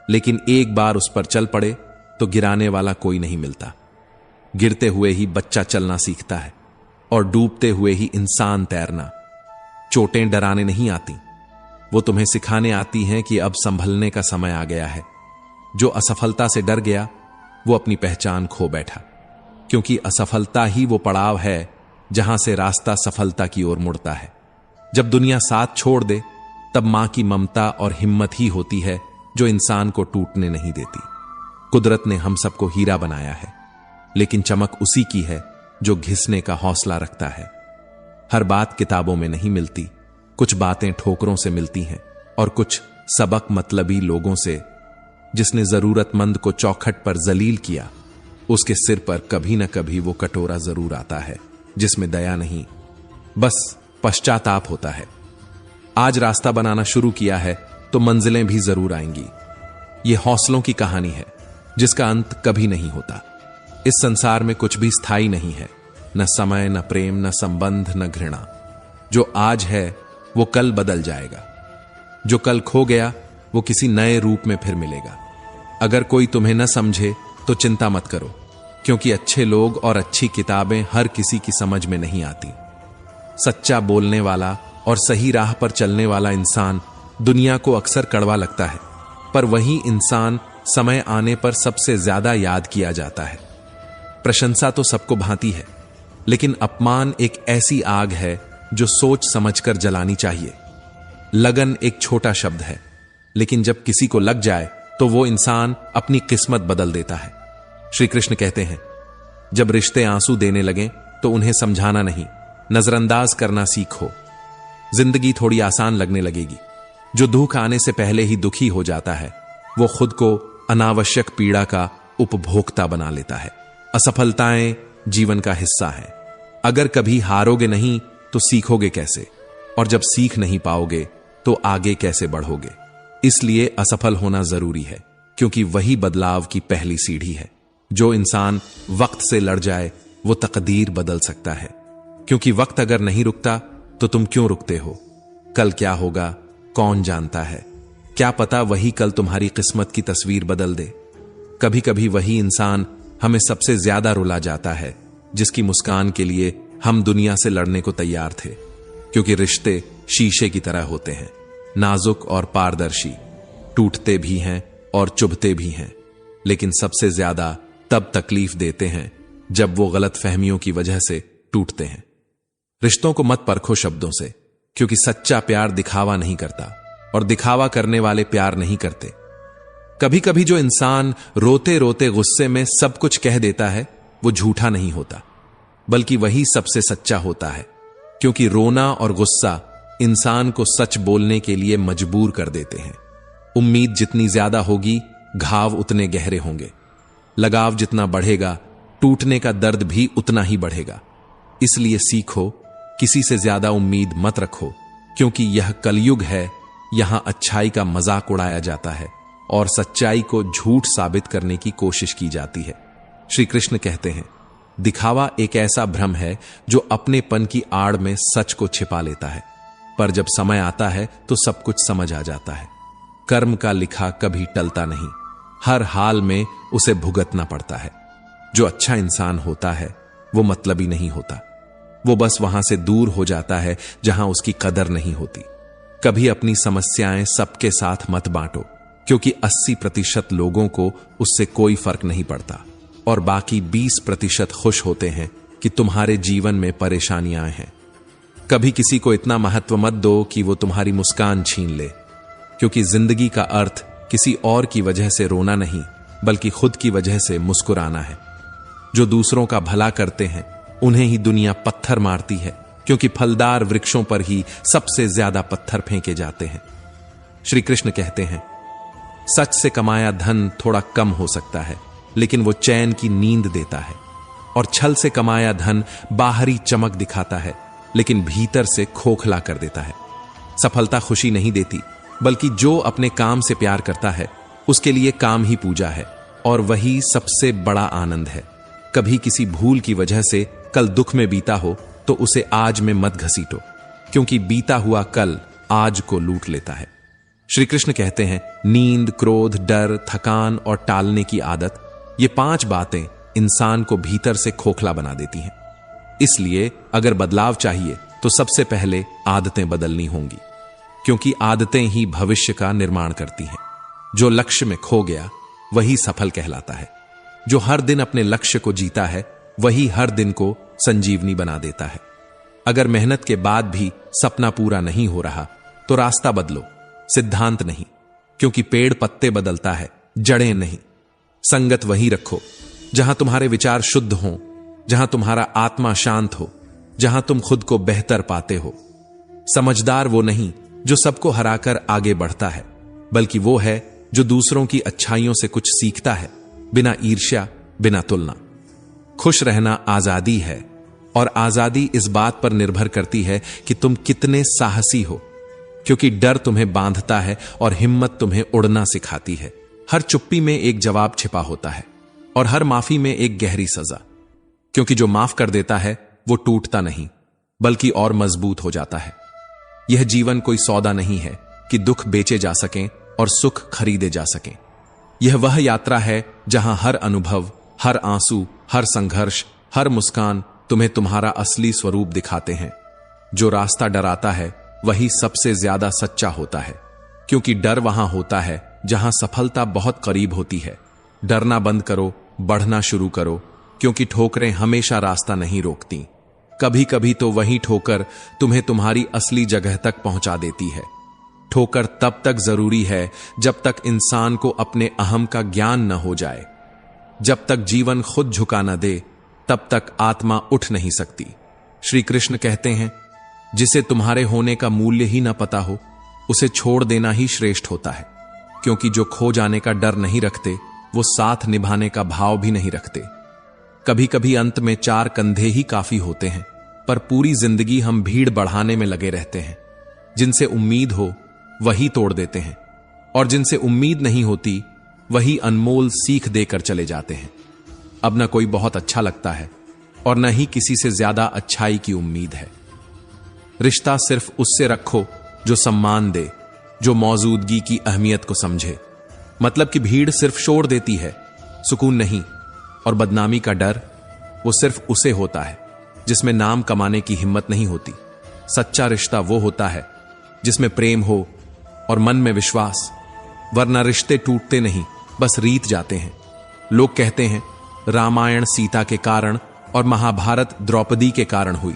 लेकिन एक बार उस पर चल पड़े तो गिराने वाला कोई नहीं मिलता। गिरते हुए ही बच्चा चलना सीखता है और डूबते हुए ही इंसान तैरना। चोटें डराने नहीं आती, वो तुम्हें सिखाने आती हैं कि अब संभलने का समय आ गया है। जो असफलता से डर गया वो अपनी पहचान खो बैठा, क्योंकि असफलता ही वो पड़ाव है जहां से रास्ता सफलता की ओर मुड़ता है। जब दुनिया साथ छोड़ दे तब मां की ममता और हिम्मत ही होती है जो इंसान को टूटने नहीं देती। कुदरत ने हम सबको हीरा बनाया है, लेकिन चमक उसी की है जो घिसने का हौसला रखता है। हर बात किताबों में नहीं मिलती, कुछ बातें ठोकरों से मिलती हैं और कुछ सबक मतलबी लोगों से। जिसने जरूरतमंद को चौखट पर जलील किया उसके सिर पर कभी न कभी वो कटोरा जरूर आता है जिसमें दया नहीं, बस पश्चाताप होता है। आज रास्ता बनाना शुरू किया है तो मंजिलें भी जरूर आएंगी। यह हौसलों की कहानी है जिसका अंत कभी नहीं होता। इस संसार में कुछ भी स्थायी नहीं है, न समय, न प्रेम, न संबंध, न घृणा। जो आज है वो कल बदल जाएगा, जो कल खो गया वो किसी नए रूप में फिर मिलेगा। अगर कोई तुम्हें न समझे तो चिंता मत करो, क्योंकि अच्छे लोग और अच्छी किताबें हर किसी की समझ में नहीं आती। सच्चा बोलने वाला और सही राह पर चलने वाला इंसान दुनिया को अक्सर कड़वा लगता है, पर वही इंसान समय आने पर सबसे ज्यादा याद किया जाता है। प्रशंसा तो सबको भांति है, लेकिन अपमान एक ऐसी आग है जो सोच समझकर जलानी चाहिए। लगन एक छोटा शब्द है, लेकिन जब किसी को लग जाए तो वो इंसान अपनी किस्मत बदल देता है। श्री कृष्ण कहते हैं, जब रिश्ते आंसू देने लगें तो उन्हें समझाना नहीं, नजरअंदाज करना सीखो। जिंदगी थोड़ी आसान लगने लगेगी। जो दुख आने से पहले ही दुखी हो जाता है वो खुद को अनावश्यक पीड़ा का उपभोक्ता बना लेता है। असफलताएं जीवन का हिस्सा है। अगर कभी हारोगे नहीं तो सीखोगे कैसे, और जब सीख नहीं पाओगे तो आगे कैसे बढ़ोगे। इसलिए असफल होना जरूरी है, क्योंकि वही बदलाव की पहली सीढ़ी है। जो इंसान वक्त से लड़ जाए वो तकदीर बदल सकता है, क्योंकि वक्त अगर नहीं रुकता तो तुम क्यों रुकते हो। कल क्या होगा कौन जानता है। क्या पता वही कल तुम्हारी किस्मत की तस्वीर बदल दे। कभी कभी वही इंसान हमें सबसे ज्यादा रुला जाता है जिसकी मुस्कान के लिए हम दुनिया से लड़ने को तैयार थे, क्योंकि रिश्ते शीशे की तरह होते हैं, नाजुक और पारदर्शी। टूटते भी हैं और चुभते भी हैं, लेकिन सबसे ज्यादा तब तकलीफ देते हैं जब वो गलत फहमियों की वजह से टूटते हैं। रिश्तों को मत परखो शब्दों से, क्योंकि सच्चा प्यार दिखावा नहीं करता और दिखावा करने वाले प्यार नहीं करते। कभी कभी जो इंसान रोते रोते गुस्से में सब कुछ कह देता है वो झूठा नहीं होता, बल्कि वही सबसे सच्चा होता है, क्योंकि रोना और गुस्सा इंसान को सच बोलने के लिए मजबूर कर देते हैं। उम्मीद जितनी ज्यादा होगी, घाव उतने गहरे होंगे। लगाव जितना बढ़ेगा, टूटने का दर्द भी उतना ही बढ़ेगा। इसलिए सीखो, किसी से ज्यादा उम्मीद मत रखो, क्योंकि यह कलयुग है। यहां अच्छाई का मजाक उड़ाया जाता है और सच्चाई को झूठ साबित करने की कोशिश की जाती है। श्री कृष्ण कहते हैं, दिखावा एक ऐसा भ्रम है जो अपनेपन की आड़ में सच को छिपा लेता है, पर जब समय आता है तो सब कुछ समझ आ जाता है। कर्म का लिखा कभी टलता नहीं, हर हाल में उसे भुगतना पड़ता है। जो अच्छा इंसान होता है वो मतलबी नहीं होता, वो बस वहां से दूर हो जाता है जहां उसकी कदर नहीं होती। कभी अपनी समस्याएं सबके साथ मत बांटो, क्योंकि 80% लोगों को उससे कोई फर्क नहीं पड़ता और बाकी 20% खुश होते हैं कि तुम्हारे जीवन में परेशानियां हैं। कभी किसी को इतना महत्व मत दो कि वो तुम्हारी मुस्कान छीन ले, क्योंकि जिंदगी का अर्थ किसी और की वजह से रोना नहीं, बल्कि खुद की वजह से मुस्कुराना है। जो दूसरों का भला करते हैं उन्हें ही दुनिया पत्थर मारती है, क्योंकि फलदार वृक्षों पर ही सबसे ज्यादा पत्थर फेंके जाते हैं। श्री कृष्ण कहते हैं, सच से कमाया धन थोड़ा कम हो सकता है, लेकिन वो चैन की नींद देता है। और छल से कमाया धन बाहरी चमक दिखाता है, लेकिन भीतर से खोखला कर देता है। सफलता खुशी नहीं देती, बल्कि जो अपने काम से प्यार करता है उसके लिए काम ही पूजा है, और वही सबसे बड़ा आनंद है। कभी किसी भूल की वजह से कल दुख में बीता हो तो उसे आज में मत घसीटो, क्योंकि बीता हुआ कल आज को लूट लेता है। श्री कृष्ण कहते हैं, नींद, क्रोध, डर, थकान और टालने की आदत, ये 5 बातें इंसान को भीतर से खोखला बना देती हैं। इसलिए अगर बदलाव चाहिए तो सबसे पहले आदतें बदलनी होंगी, क्योंकि आदतें ही भविष्य का निर्माण करती हैं। जो लक्ष्य में खो गया वही सफल कहलाता है। जो हर दिन अपने लक्ष्य को जीता है वही हर दिन को संजीवनी बना देता है। अगर मेहनत के बाद भी सपना पूरा नहीं हो रहा तो रास्ता बदलो, सिद्धांत नहीं, क्योंकि पेड़ पत्ते बदलता है, जड़ें नहीं। संगत वही रखो जहां तुम्हारे विचार शुद्ध हों, जहां तुम्हारा आत्मा शांत हो, जहां तुम खुद को बेहतर पाते हो। समझदार वो नहीं जो सबको हराकर आगे बढ़ता है, बल्कि वो है जो दूसरों की अच्छाइयों से कुछ सीखता है, बिना ईर्ष्या, बिना तुलना। खुश रहना आजादी है, और आजादी इस बात पर निर्भर करती है कि तुम कितने साहसी हो, क्योंकि डर तुम्हें बांधता है और हिम्मत तुम्हें उड़ना सिखाती है। हर चुप्पी में एक जवाब छिपा होता है, और हर माफी में एक गहरी सजा, क्योंकि जो माफ कर देता है वो टूटता नहीं, बल्कि और मजबूत हो जाता है। यह जीवन कोई सौदा नहीं है कि दुख बेचे जा सकें और सुख खरीदे जा सकें। यह वह यात्रा है जहां हर अनुभव, हर आंसू, हर संघर्ष, हर मुस्कान तुम्हें तुम्हारा असली स्वरूप दिखाते हैं। जो रास्ता डराता है वही सबसे ज्यादा सच्चा होता है, क्योंकि डर वहां होता है जहां सफलता बहुत करीब होती है। डरना बंद करो, बढ़ना शुरू करो, क्योंकि ठोकरें हमेशा रास्ता नहीं रोकती। कभी कभी तो वही ठोकर तुम्हें तुम्हारी असली जगह तक पहुंचा देती है। ठोकर तब तक जरूरी है जब तक इंसान को अपने अहम का ज्ञान न हो जाए। जब तक जीवन खुद झुका न दे तब तक आत्मा उठ नहीं सकती। श्री कृष्ण कहते हैं, जिसे तुम्हारे होने का मूल्य ही न पता हो उसे छोड़ देना ही श्रेष्ठ होता है, क्योंकि जो खो जाने का डर नहीं रखते वो साथ निभाने का भाव भी नहीं रखते। कभी कभी अंत में 4 कंधे ही काफी होते हैं, पर पूरी जिंदगी हम भीड़ बढ़ाने में लगे रहते हैं। जिनसे उम्मीद हो वही तोड़ देते हैं, और जिनसे उम्मीद नहीं होती वही अनमोल सीख देकर चले जाते हैं। अब न कोई बहुत अच्छा लगता है और न ही किसी से ज्यादा अच्छाई की उम्मीद है। रिश्ता सिर्फ उससे रखो जो सम्मान दे, जो मौजूदगी की अहमियत को समझे। मतलब कि भीड़ सिर्फ शोर देती है, सुकून नहीं। और बदनामी का डर वो सिर्फ उसे होता है जिसमें नाम कमाने की हिम्मत नहीं होती। सच्चा रिश्ता वो होता है जिसमें प्रेम हो और मन में विश्वास, वरना रिश्ते टूटते नहीं, बस रीत जाते हैं। लोग कहते हैं रामायण सीता के कारण और महाभारत द्रौपदी के कारण हुई,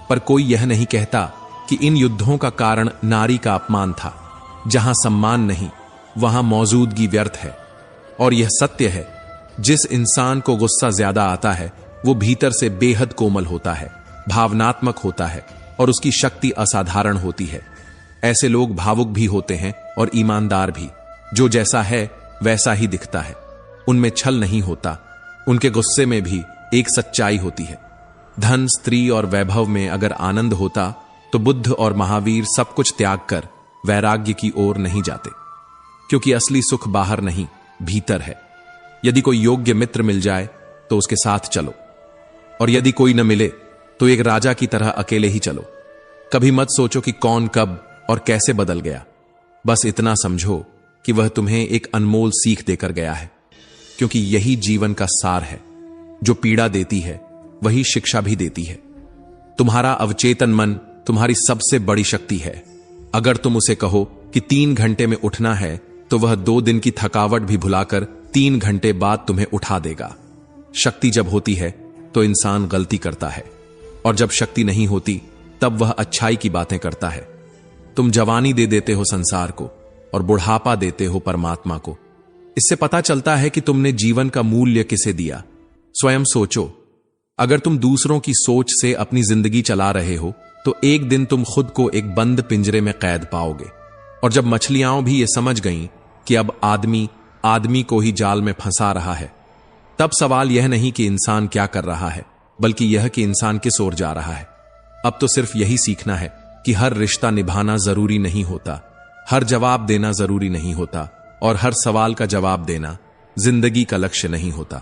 पर कोई यह नहीं कहता कि इन युद्धों का कारण नारी का अपमान था। जहां सम्मान नहीं वहां मौजूदगी व्यर्थ है। और यह सत्य है, जिस इंसान को गुस्सा ज्यादा आता है वो भीतर से बेहद कोमल होता है, भावनात्मक होता है और उसकी शक्ति असाधारण होती है। ऐसे लोग भावुक भी होते हैं और ईमानदार भी। जो जैसा है वैसा ही दिखता है। उनमें छल नहीं होता। उनके गुस्से में भी एक सच्चाई होती है। धन, स्त्री और वैभव में अगर आनंद होता तो बुद्ध और महावीर सब कुछ त्याग कर वैराग्य की ओर नहीं जाते, क्योंकि असली सुख बाहर नहीं, भीतर है। यदि कोई योग्य मित्र मिल जाए तो उसके साथ चलो, और यदि कोई न मिले तो एक राजा की तरह अकेले ही चलो। कभी मत सोचो कि कौन कब और कैसे बदल गया। बस इतना समझो कि वह तुम्हें एक अनमोल सीख देकर गया है, क्योंकि यही जीवन का सार है। जो पीड़ा देती है वही शिक्षा भी देती है। तुम्हारा अवचेतन मन तुम्हारी सबसे बड़ी शक्ति है। अगर तुम उसे कहो कि 3 घंटे में उठना है तो वह 2 दिन की थकावट भी भुलाकर 3 घंटे बाद तुम्हें उठा देगा। शक्ति जब होती है तो इंसान गलती करता है, और जब शक्ति नहीं होती तब वह अच्छाई की बातें करता है। तुम जवानी दे देते हो संसार को और बुढ़ापा देते हो परमात्मा को। इससे पता चलता है कि तुमने जीवन का मूल्य किसे दिया। स्वयं सोचो, अगर तुम दूसरों की सोच से अपनी जिंदगी चला रहे हो तो एक दिन तुम खुद को एक बंद पिंजरे में कैद पाओगे। और जब मछलियां भी ये समझ गईं कि अब आदमी को ही जाल में फंसा रहा है, तब सवाल यह नहीं कि इंसान क्या कर रहा है, बल्कि यह कि इंसान किस ओर जा रहा है। अब तो सिर्फ यही सीखना है कि हर रिश्ता निभाना जरूरी नहीं होता, हर जवाब देना जरूरी नहीं होता, और हर सवाल का जवाब देना जिंदगी का लक्ष्य नहीं होता।